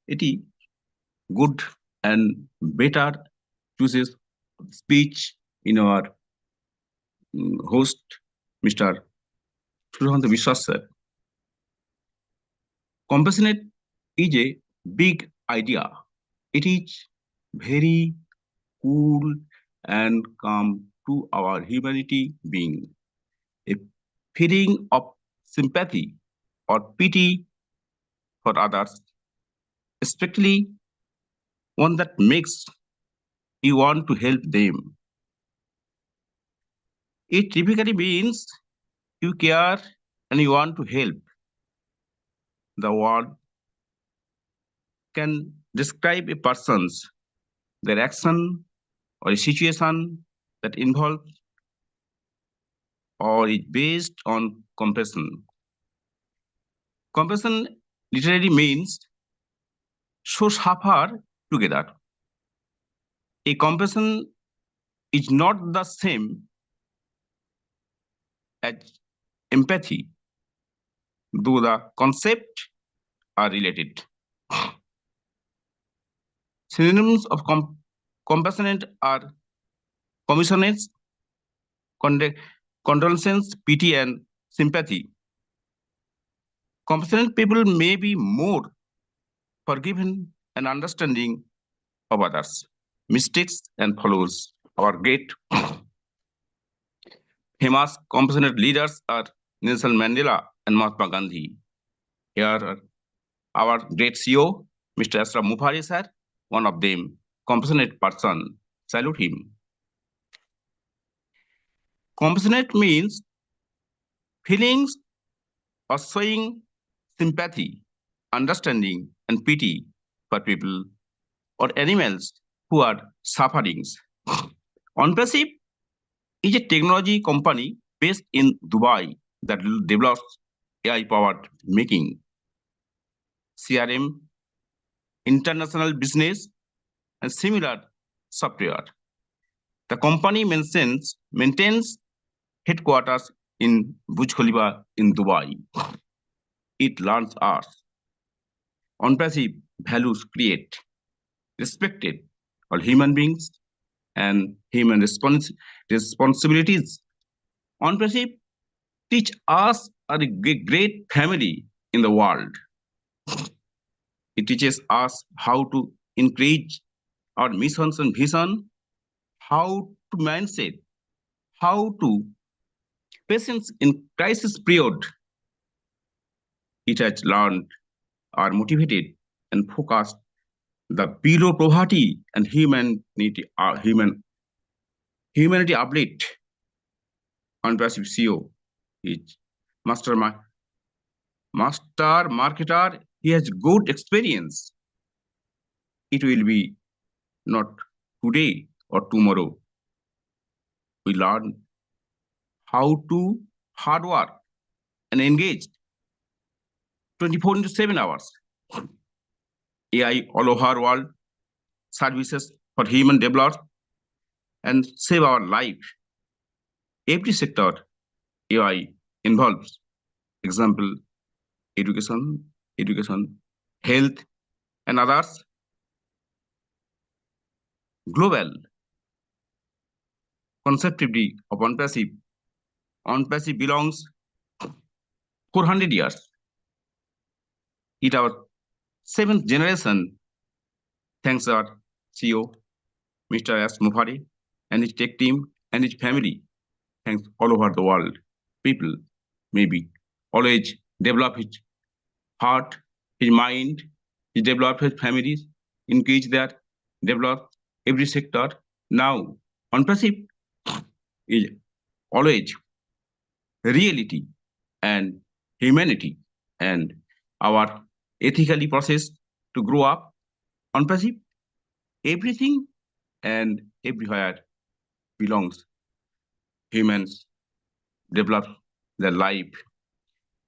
It is good and better choices speech in our host, Mr. Sushanto Vishwas, sir. Compassionate is a big idea. It is very cool and calm to our humanity being. A feeling of sympathy or pity for others especially one that makes you want to help them. It typically means you care and you want to help. The word can describe a person's, their action or a situation that involves or is based on compassion. Compassion literally means so suffer together. A compassion is not the same as empathy, though the concepts are related. Synonyms of compassionate are compassionate, condolence, pity, and sympathy. Compassionate people may be more forgiving and understanding of others' mistakes and follows our great famous compassionate leaders are Nelson Mandela and Mahatma Gandhi. Here are our great CEO, Mr. Ashraf Mufari sir, one of them, compassionate person. Salute him. Compassionate means feelings or showing sympathy, understanding, and pity for people or animals who are suffering. ONPASSIVE is a technology company based in Dubai that develops AI-powered making, CRM, international business, and similar software. The company maintains headquarters in Burj Khalifa in Dubai. It learns us. ONPASSIVE values create, respected all human beings and human responsibilities. ONPASSIVE teach us a great family in the world. It teaches us how to encourage our missions and vision, how to mindset, how to patience in crisis period. It has learned, are motivated and focused the below poverty and humanity uplift. ONPASSIVE CEO is master marketer. He has good experience. It will be not today or tomorrow. We learn how to hard work and engage 24/7 hours. AI all over world services for human development and save our life. Every sector AI involves. Example, education, health, and others. Global conceptivity of ONPASSIVE. ONPASSIVE belongs 400 years. It our 7th generation, thanks our CEO, Mr. S. Mufari, and his tech team and his family. Thanks all over the world. People maybe always develop his heart, his mind, he develop his families, engage that, develop every sector. Now, ONPASSIVE is always reality and humanity and our ethically process to grow up. ONPASSIVE, everything and everywhere belongs. Humans develop their life.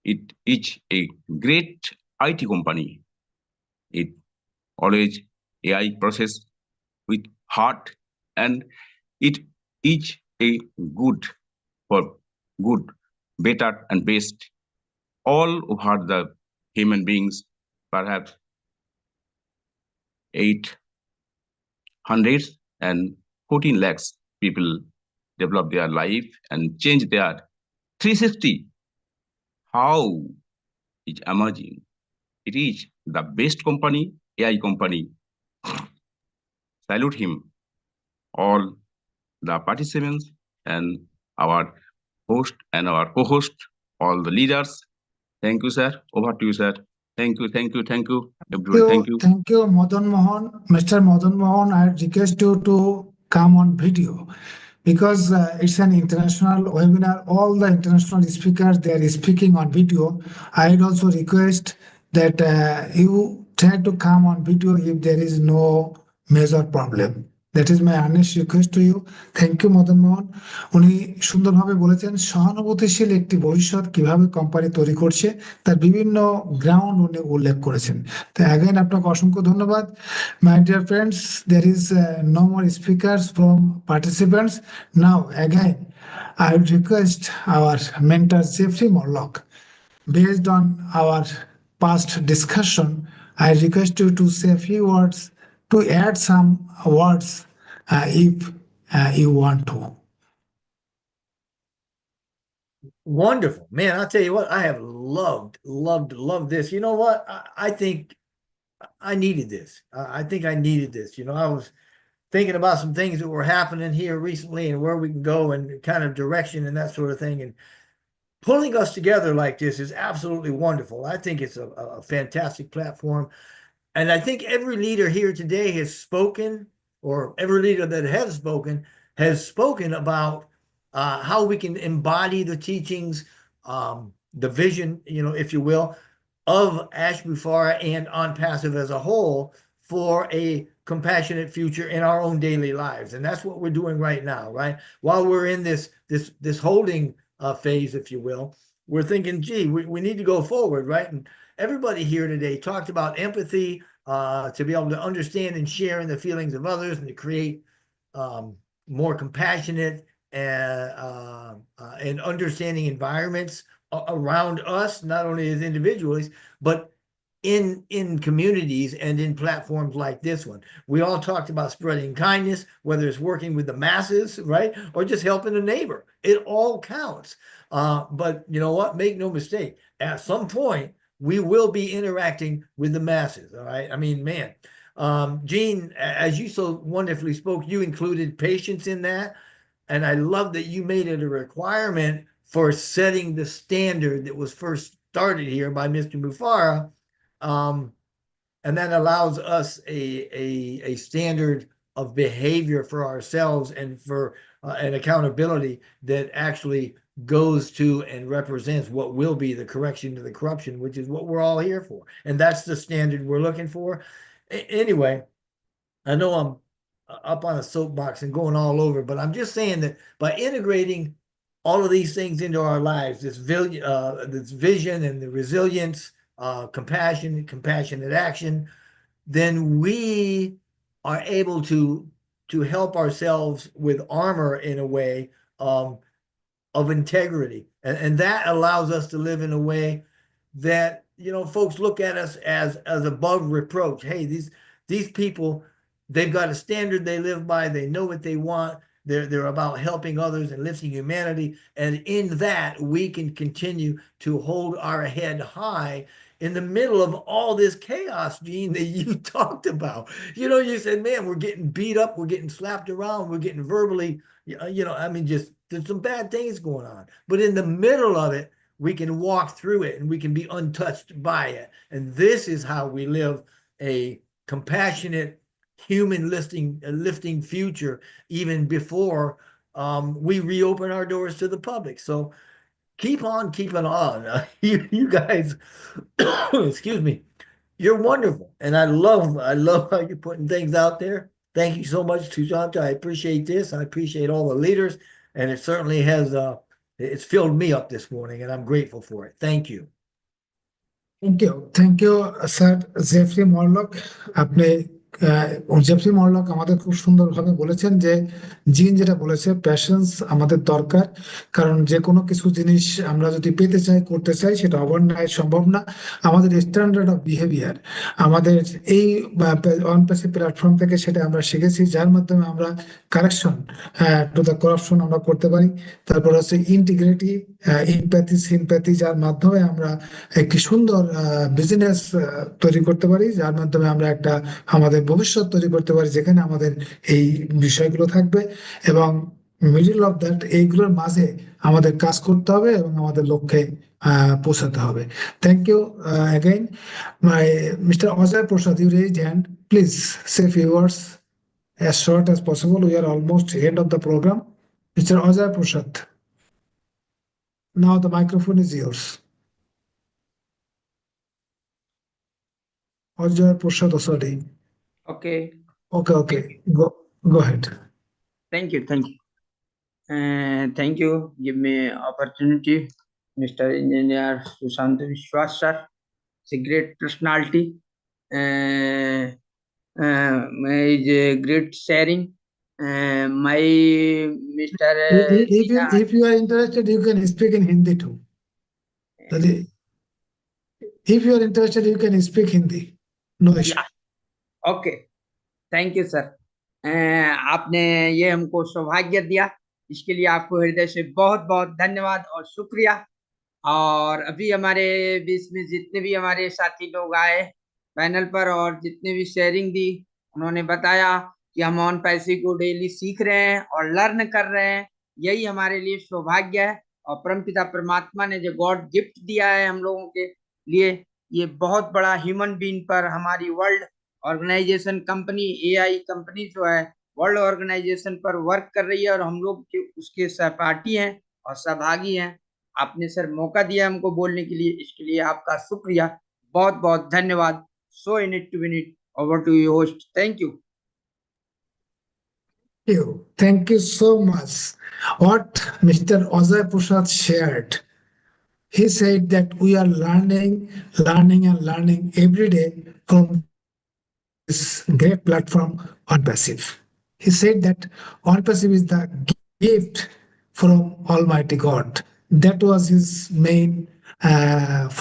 It is a great IT company. It always AI process with heart, and it is a good for good, better and best all over the human beings, perhaps 814 lakhs people develop their life and change their 360. How is emerging? It is the best company, AI company. Salute him, all the participants and our host and our co-host, all the leaders. Thank you, sir. Over to you, sir. Thank you, everybody. Thank you. Thank you, Madan Mohan. Mr. Madan Mohan, I request you to come on video because it's an international webinar. All the international speakers, they are speaking on video. I'd also request that you try to come on video if there is no major problem. That is my honest request to you. Thank you, Madan Mohan. উনি সুন্দরভাবে বলেছেন সহানুভূতিশীল একটি ভবিষ্যৎ কিভাবে company তৈরি করছে তার বিভিন্ন গ্রাউন্ড উনি উল্লেখ করেছেন। তো অ্যাগেন আপনাকে অসংখ্য ধন্যবাদ। My dear friends, there is no more speakers from participants. Now again, I would request our mentor Jeffrey Morlock, based on our past discussion, I request you to say a few words, to add some words if you want to. Wonderful, man. I'll tell you what, I have loved this. You know what? I think I needed this. I think I needed this. You know, I was thinking about some things that were happening here recently and where we can go and kind of direction and that sort of thing. And pulling us together like this is absolutely wonderful. I think it's a fantastic platform. And I think every leader here today has spoken, or every leader that has spoken about how we can embody the teachings, the vision, you know, if you will, of Ashbufara and ONPASSIVE as a whole for a compassionate future in our own daily lives. And that's what we're doing right now, right? While we're in this holding phase, if you will, we're thinking, gee, we need to go forward, right? And everybody here today talked about empathy, to be able to understand and share in the feelings of others and to create more compassionate and understanding environments around us, not only as individuals, but in communities and in platforms like this one. We all talked about spreading kindness, whether it's working with the masses, right? Or just helping a neighbor. It all counts. But you know what? Make no mistake. At some point, we will be interacting with the masses, all right? I mean, man, Gene, as you so wonderfully spoke, you included patience in that. And I love that you made it a requirement for setting the standard that was first started here by Mr. Mufara. And that allows us a standard of behavior for ourselves and for an accountability that actually goes to and represents what will be the correction to the corruption, which is what we're all here for. And that's the standard we're looking for. Anyway, I know I'm up on a soapbox and going all over, but I'm just saying that by integrating all of these things into our lives, this vision and the resilience, compassionate action, then we are able to help ourselves with armor in a way of integrity. And that allows us to live in a way that, you know, folks look at us as above reproach. Hey, these people, they've got a standard they live by. They know what they want. They're about helping others and lifting humanity. And in that, we can continue to hold our head high in the middle of all this chaos, Gene, that you talked about. You know, you said, man, we're getting beat up. We're getting slapped around. We're getting verbally, you know, I mean, just there's some bad things going on. But in the middle of it, we can walk through it and we can be untouched by it. And this is how we live a compassionate, human lifting future, even before we reopen our doors to the public. So keep on keeping on. You guys, excuse me, you're wonderful. And I love how you're putting things out there. Thank you so much, Sushanta. I appreciate this. I appreciate all the leaders. And it certainly has, it's filled me up this morning, and I'm grateful for it. Thank you. Thank you, sir. Jeffrey Morlock, আপনি Jeffrey মরলক আমাদের খুব সুন্দরভাবে বলেছেন যে জিন যেটা বলেছে passions আমাদের দরকার, কারণ যে কোনো কিছু জিনিস আমরা যদি পেতে চাই করতে চাই সেটা ওভারনাইট সম্ভব না। আমাদের স্ট্যান্ডার্ড অফ বিহেভিয়ার আমাদের এই অনপ্যাসিভ প্ল্যাটফর্ম থেকে সেটা আমরা শিখেছি, যার মাধ্যমে আমরা কারেকশন টু দ্য করাপশন আমরা করতে পারি। তারপর হচ্ছে ইন্টিগ্রিটি, ইমপ্যাথি, সিম্প্যাথি, যার মাধ্যমে আমরা একটি সুন্দর বিজনেস তৈরি করতে পারি, যার মাধ্যমে আমরা একটা আমাদের ভবিষ্যৎ তৈরি করতে পারি যেখানে আমাদের এই বিষয়গুলো থাকবে। এবং মিডল অফ দ্যাট এইগুলোর মাঝে আমাদের কাজ করতে হবে এবং আমাদের লক্ষ্যে পৌঁছাতে হবে। Thank you again my mister Ajay Prasad, you raised hand, please say few words as short as possible. We are almost end of the program. Mr. Ajay Prasad, now the microphone is yours. Ajay Prasad Osadi. Okay. Okay. Go ahead. Thank you. Thank you. Give me opportunity, Mr. Engineer Sushant Vishwas sir. It's a great personality. Is a great sharing. My Mr. If you are interested, you can speak in Hindi too. If you are interested, you can speak Hindi. No issue. Yeah. Okay. Thank you, sir. आपने ये हमको सौभाग्य दिया, इसके लिए आपको हृदय से बहुत बहुत धन्यवाद और शुक्रिया। और अभी हमारे बीच में जितने भी हमारे साथी लोग आए पैनल पर और जितने भी शेयरिंग दी, उन्होंने बताया कि हम ऑन पैसिव को डेली सीख रहे हैं और लर्न कर रहे हैं। यही हमारे लिए सौभाग्य है और परमपिता परमात्मा ने जो गॉड गिफ्ट दिया है हम लोगों के लिए, ये बहुत बड़ा ह्यूमन बीइंग पर हमारी world organisation company AI company जो है वर्ल्ड ऑर्गेनाइजेशन पर वर्क कर रही है और हम लोग उसके सहपाठी हैं और सहभागी हैं। आपने सर मौका दिया हमको बोलने के लिए, इसके लिए आपका शुक्रिया, बहुत बहुत धन्यवाद। So in it to win it, over to you host. Thank you. Thank you so much. What Mr. Ajay Prasad shared, he said that we are learning every day from this great platform ONPASSIVE. He said that ONPASSIVE is the gift from Almighty God. That was his main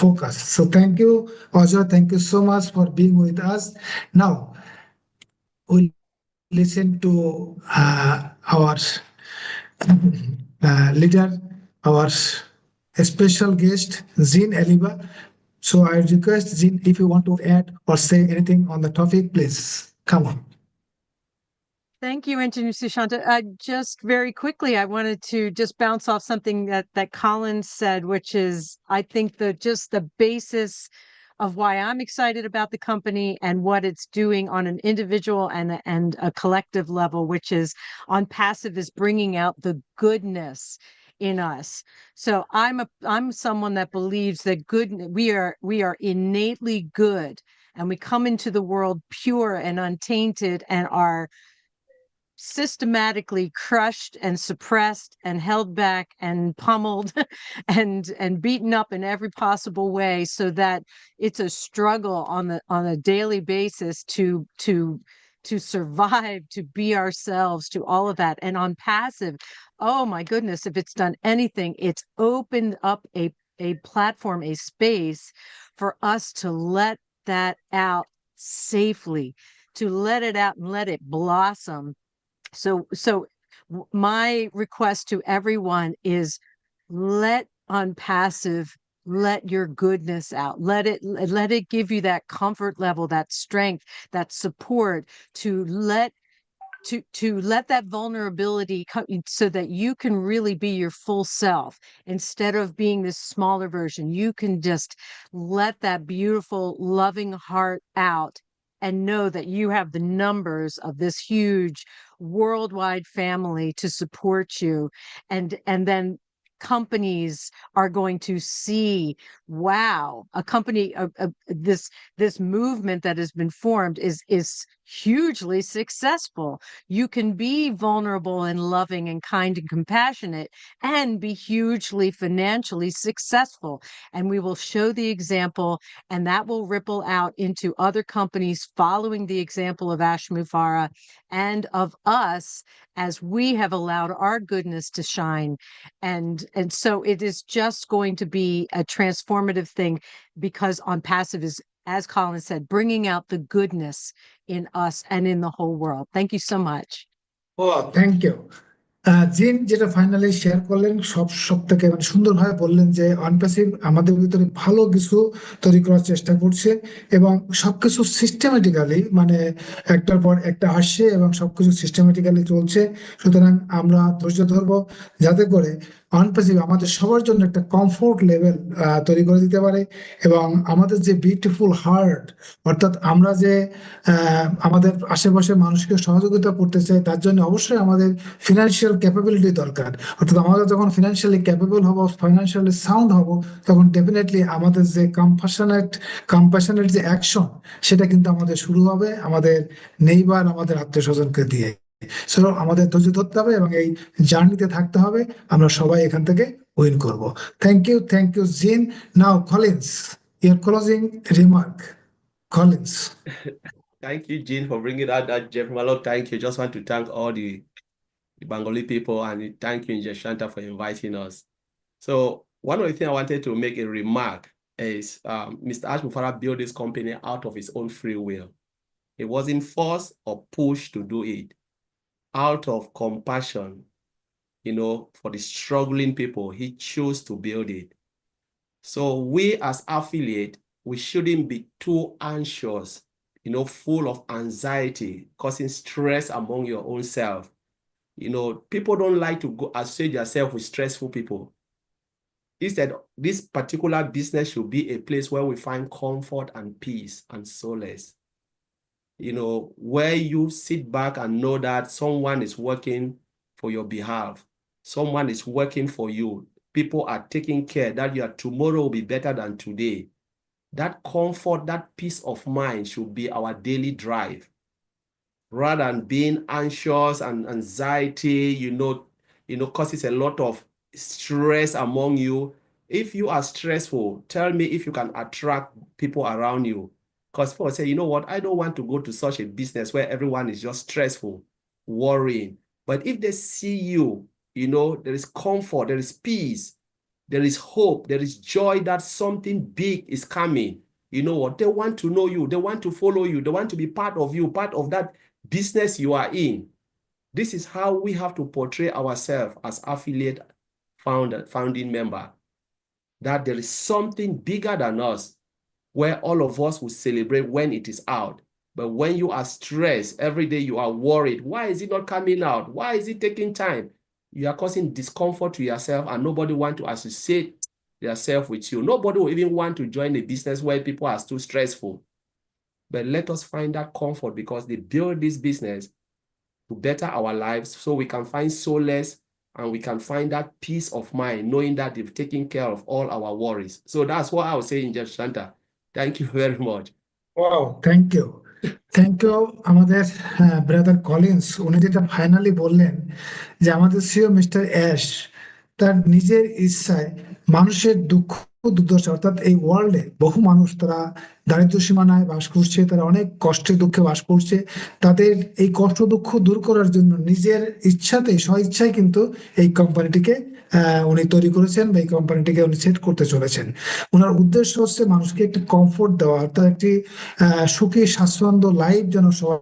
focus. So thank you, Ajay. Thank you so much for being with us. Now, we'll listen to our leader, our special guest, Zin Aliba. So I request Zin, if you want to add or say anything on the topic, please come on. Thank you, Engineer Sushanta. Just very quickly, I wanted to just bounce off something that Colin said, which is, I think, the basis of why I'm excited about the company and what it's doing on an individual and a collective level, which is ONPASSIVE is bringing out the goodness in us. So I'm someone that believes that we are innately good, and we come into the world pure and untainted and are systematically crushed and suppressed and held back and pummeled and beaten up in every possible way, so that it's a struggle on a daily basis to survive, to be ourselves, to all of that. And ONPASSIVE, oh my goodness, if it's done anything, it's opened up a platform, a space for us to let that out safely, to let it out and let it blossom. So my request to everyone is, let ONPASSIVE, let your goodness out, let it give you that comfort level, that strength, that support, to let that vulnerability come so that you can really be your full self instead of being this smaller version. You can just let that beautiful, loving heart out and know that you have the numbers of this huge worldwide family to support you. And then companies are going to see, wow, a company, this movement that has been formed is hugely successful. You can be vulnerable and loving and kind and compassionate and be hugely financially successful. And we will show the example, and that will ripple out into other companies following the example of Ashmu Farah and of us, as we have allowed our goodness to shine. And so it is just going to be a transformative thing, because ONPASSIVE is, as Colin said, bringing out the goodness in us and in the whole world. Thank you so much. Oh, thank you. জিন যেটা finally share করলেন, সব থেকে সুন্দরভাবে বললেন যে ONPASSIVE আমাদের ভিতরে ভালো কিছু তৈরি করার চেষ্টা করছে এবং সবকিছু সিস্টেমেটিক্যালি, মানে একটার পর একটা আসছে এবং সবকিছু সিস্টেমেটিক্যালি চলছে। সুতরাং আমরা ধৈর্য ধরবো যাতে করে অনপ্যাসিভ আমাদের সবার জন্য একটা কমফোর্ট লেভেল তৈরি করে দিতে পারে, এবং আমাদের যে বিউটিফুল হার্ট, অর্থাৎ আমরা যে আমাদের আশেপাশে মানুষকে সহযোগিতা করতে চাই, তার জন্য অবশ্যই আমাদের ফিনান্সিয়াল ক্যাপাবিলিটি দরকার। অর্থাৎ আমরা যখন ফিনান্সিয়ালি ক্যাপেবল হব, ফাইন্যান্সিয়ালি সাউন্ড হব, তখন ডেফিনেটলি আমাদের যে কম্প্যাশনেট যে অ্যাকশন, সেটা কিন্তু আমাদের শুরু হবে আমাদের নেইবার, আমাদের আত্মীয় স্বজনকে দিয়ে। সো আমাদের ধৈর্য ধরতে হবে এবং এই জার্নিতে থাকতে হবে, আমরা সবাই এখান থেকে উইন করব। Thank you Jean. Now Collins, your closing remark. Collins. Thank you, Jean, for bringing out that Jeff Malo. Thank you. Just want to thank all the Bengali people, and thank you, Shanta, for inviting us. So one of the things I wanted to make a remark is Mr. Ash Mufara built this company out of his own free will. He wasn't forced or pushed to do it. Out of compassion, for the struggling people, he chose to build it. So we as affiliate, we shouldn't be too anxious, full of anxiety, causing stress among your own self. People don't like to go associate yourself with stressful people. Instead, this particular business should be a place where we find comfort and peace and solace. Where you sit back and know that someone is working for your behalf. Someone is working for you. People are taking care that your tomorrow will be better than today. That comfort, that peace of mind should be our daily drive. Rather than being anxious and anxiety, causes a lot of stress among you. If you are stressful, tell me if you can attract people around you. Because people say, you know what, I don't want to go to such a business where everyone is just stressful, worrying. But if they see you, there is comfort, there is peace, there is hope, there is joy that something big is coming. You know what? They want to know you. They want to follow you. They want to be part of you, part of that business you are in. This is how we have to portray ourselves as affiliate founding member, that there is something bigger than us, where all of us will celebrate when it is out. But when you are stressed, every day you are worried, why is it not coming out? Why is it taking time? You are causing discomfort to yourself, and nobody want to associate themselves with you. Nobody will even want to join a business where people are too stressful. But let us find that comfort, because they build this business to better our lives, so we can find solace and we can find that peace of mind, knowing that they've taken care of all our worries. So that's what I was saying, Jeff Shanta. Thank you very much. Wow, thank you. Thank you আমাদের brother Collins. উনি যেটা finally বললেন যে আমাদের CO mister ash তার নিজের ইচ্ছায় মানুষের দুঃখ দুর্দশা, অর্থাৎ এই ওয়ার্ল্ডে বহু মানুষ তারা দারিদ্র সীমানায় বাস করছে, তারা অনেক কষ্টে দুঃখে বাস করছে। তাদের এই কষ্ট দুঃখ দূর করার জন্য নিজের ইচ্ছাতেই, স্ব ইচ্ছায় কিন্তু এই কোম্পানিটিকে উনি তৈরি করেছেন, বা এই কোম্পানিটিকে উনি সেট করতে চলেছেন। ওনার উদ্দেশ্য হচ্ছে মানুষকে একটি কমফোর্ট দেওয়া, অর্থাৎ একটি সুখী স্বাচ্ছন্দ্য লাইফ যেন সবাই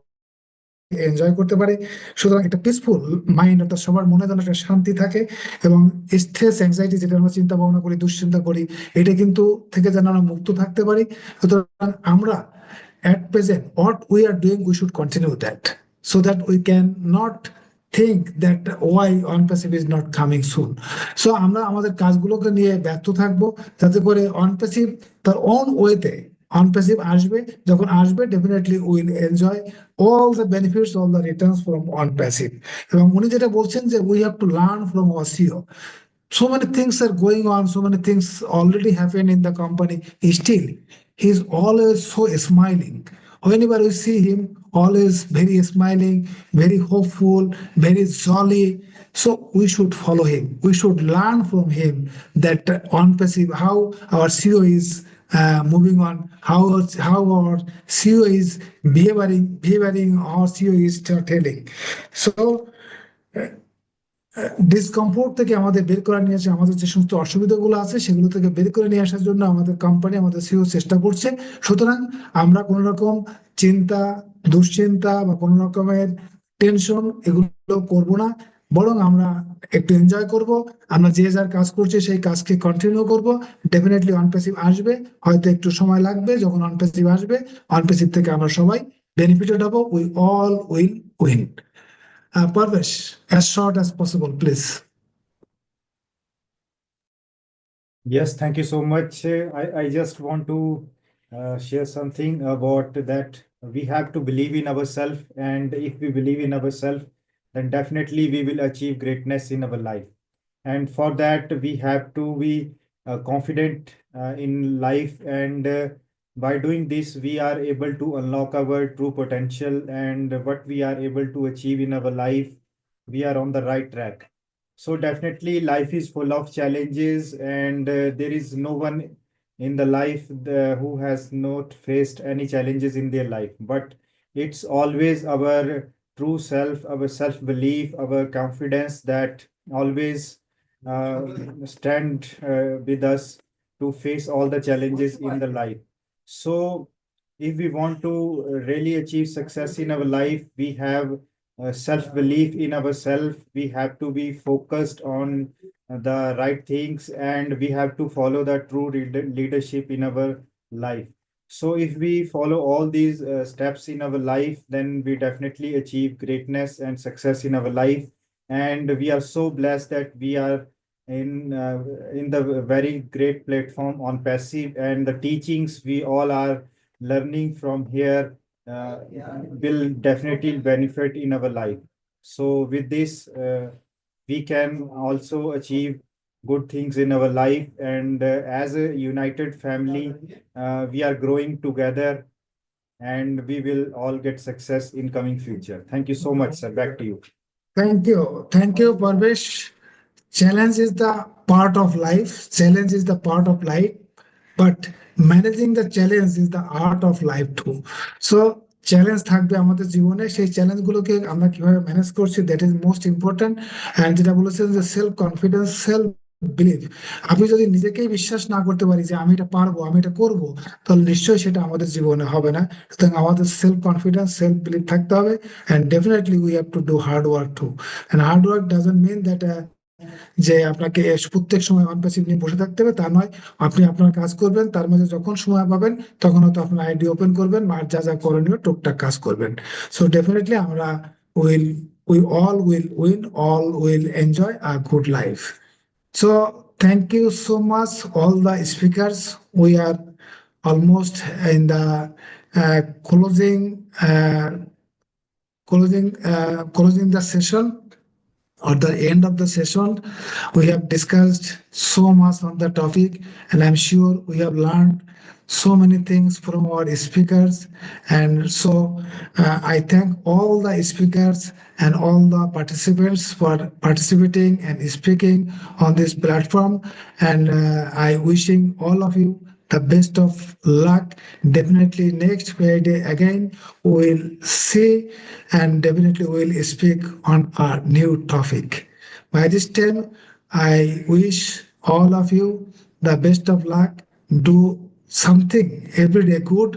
এনজয় করতে পারে। সুতরাং একটা পিসফুল মাইন্ড, অর্থাৎ সবার মনে যেন একটা শান্তি থাকে, এবং স্ট্রেস অ্যাংজাইটি যেটা আমরা চিন্তা ভাবনা করি, দুশ্চিন্তা করি, এটা কিন্তু থেকে যেন আমরা মুক্ত থাকতে পারি। সুতরাং আমরা at present what we are doing, we should continue that, so that we can not think that why ONPASSIVE is not coming soon. So আমরা আমাদের কাজগুলোকে নিয়ে ব্যস্ত থাকবো, যাতে করে ONPASSIVE তার own ওয়েতে ONPASSIVE আসবে। যখন আসবে, definitely will enjoy all the benefits, all the returns from ONPASSIVE। এবং উনি যেটা বলছেন যে we have to learn from our CEO. So many things are going on, so many things already happen in the company. Still, he's always so smiling. Whenever we see him, always very smiling, very hopeful, very jolly. So we should follow him. We should learn from him that ONPASSIVE, how our CEO is moving on, how our CEO is behaving, our CEO is telling. So discomfort থেকে আমাদের বের করে নিয়ে আসে, আমাদের যে সমস্ত অসুবিধাগুলো আছে সেগুলো থেকে বের করে নিয়ে আসার জন্য আমাদের কোম্পানি, আমাদের সিও চেষ্টা করছে। সুতরাং আমরা কোনো রকম চিন্তা, দুশ্চিন্তা বা কোনো রকমের টেনশন এগুলো করব না, বরং আমরা একটু এনজয় করব। আমরা যে যার কাজ করছি সেই কাজকে কন্টিনিউ করব। ডেফিনেটলি ONPASSIVE আসবে, হয়তো একটু সময় লাগবে। যখন ONPASSIVE আসবে, ONPASSIVE থেকে আমরা সবাই বেনিফিটেড হব। We all will win. Parvesh, as short as possible, please. Yes, thank you so much. I just want to share something about that. We have to believe in ourselves, and if we believe in ourselves, then definitely we will achieve greatness in our life. And for that, we have to be confident in life, and by doing this, we are able to unlock our true potential, and what we are able to achieve in our life, we are on the right track. So definitely life is full of challenges, and there is no one in the life who has not faced any challenges in their life. But it's always our true self, our self-belief, our confidence that always stand with us to face all the challenges in the life. So if we want to really achieve success in our life, we have self-belief in ourselves. We have to be focused on the right things, and we have to follow the true leadership in our life. So if we follow all these steps in our life, then we definitely achieve greatness and success in our life. And we are so blessed that we are in the very great platform ONPASSIVE, and the teachings we all are learning from here will definitely benefit in our life. So with this, we can also achieve good things in our life, and as a united family, we are growing together, and we will all get success in coming future. Thank you so much, sir. Back to you. Thank you, Parvesh. Challenge is the part of life. Challenge is the part of life, but managing the challenge is the art of life too. So challenge থাকবে আমাদের জীবনে, সেই চ্যালেঞ্জগুলোকে আমরা কিভাবে manage করছি, that is most important. And যেটা বলেছেন যে সেলফ কনফিডেন্স, সেলফ বিলিভ, আমি যদি নিজেকেই বিশ্বাস না করতে পারি যে আমি এটা পারবো, আমি এটা করবো, তাহলে নিশ্চয়ই সেটা আমাদের জীবনে হবে না। সুতরাং আমাদের সেলফ কনফিডেন্স, সেলফ বিলিভ থাকতে হবে। And definitely we have to do hard work too. And hard work doesn't mean that যে আপনাকে প্রত্যেক সময় অনপ্যাসিভ নিয়ে বসে থাকতে হবে, তা নয়। আপনি আপনার কাজ করবেন, তার মাঝে যখন সময় পাবেন তখন হয়তো আপনার আইডি ওপেন করবেন, আর যা যা করণীয় টুকটাক কাজ করবেন। সো ডেফিনেটলি আমরা will we all will win, all will enjoy a good life. So thank you so much all the speakers. We are almost in the closing the session, or the end of the session. We have discussed so much on the topic, and I'm sure we have learned so many things from our speakers. And so I thank all the speakers and all the participants for participating and speaking on this platform. And I wishing all of you the best of luck. Definitely next Friday again we'll see, and definitely we'll speak on a new topic. By this time, I wish all of you the best of luck. Do something every day good,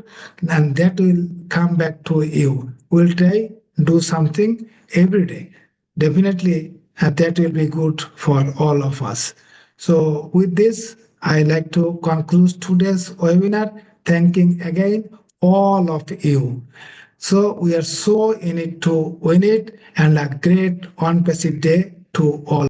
and that will come back to you. We'll try do something every day. Definitely, that will be good for all of us. So with this, I like to conclude today's webinar, thanking again all of you. So we are so in it to win it, and a great ONPASSIVE day to all.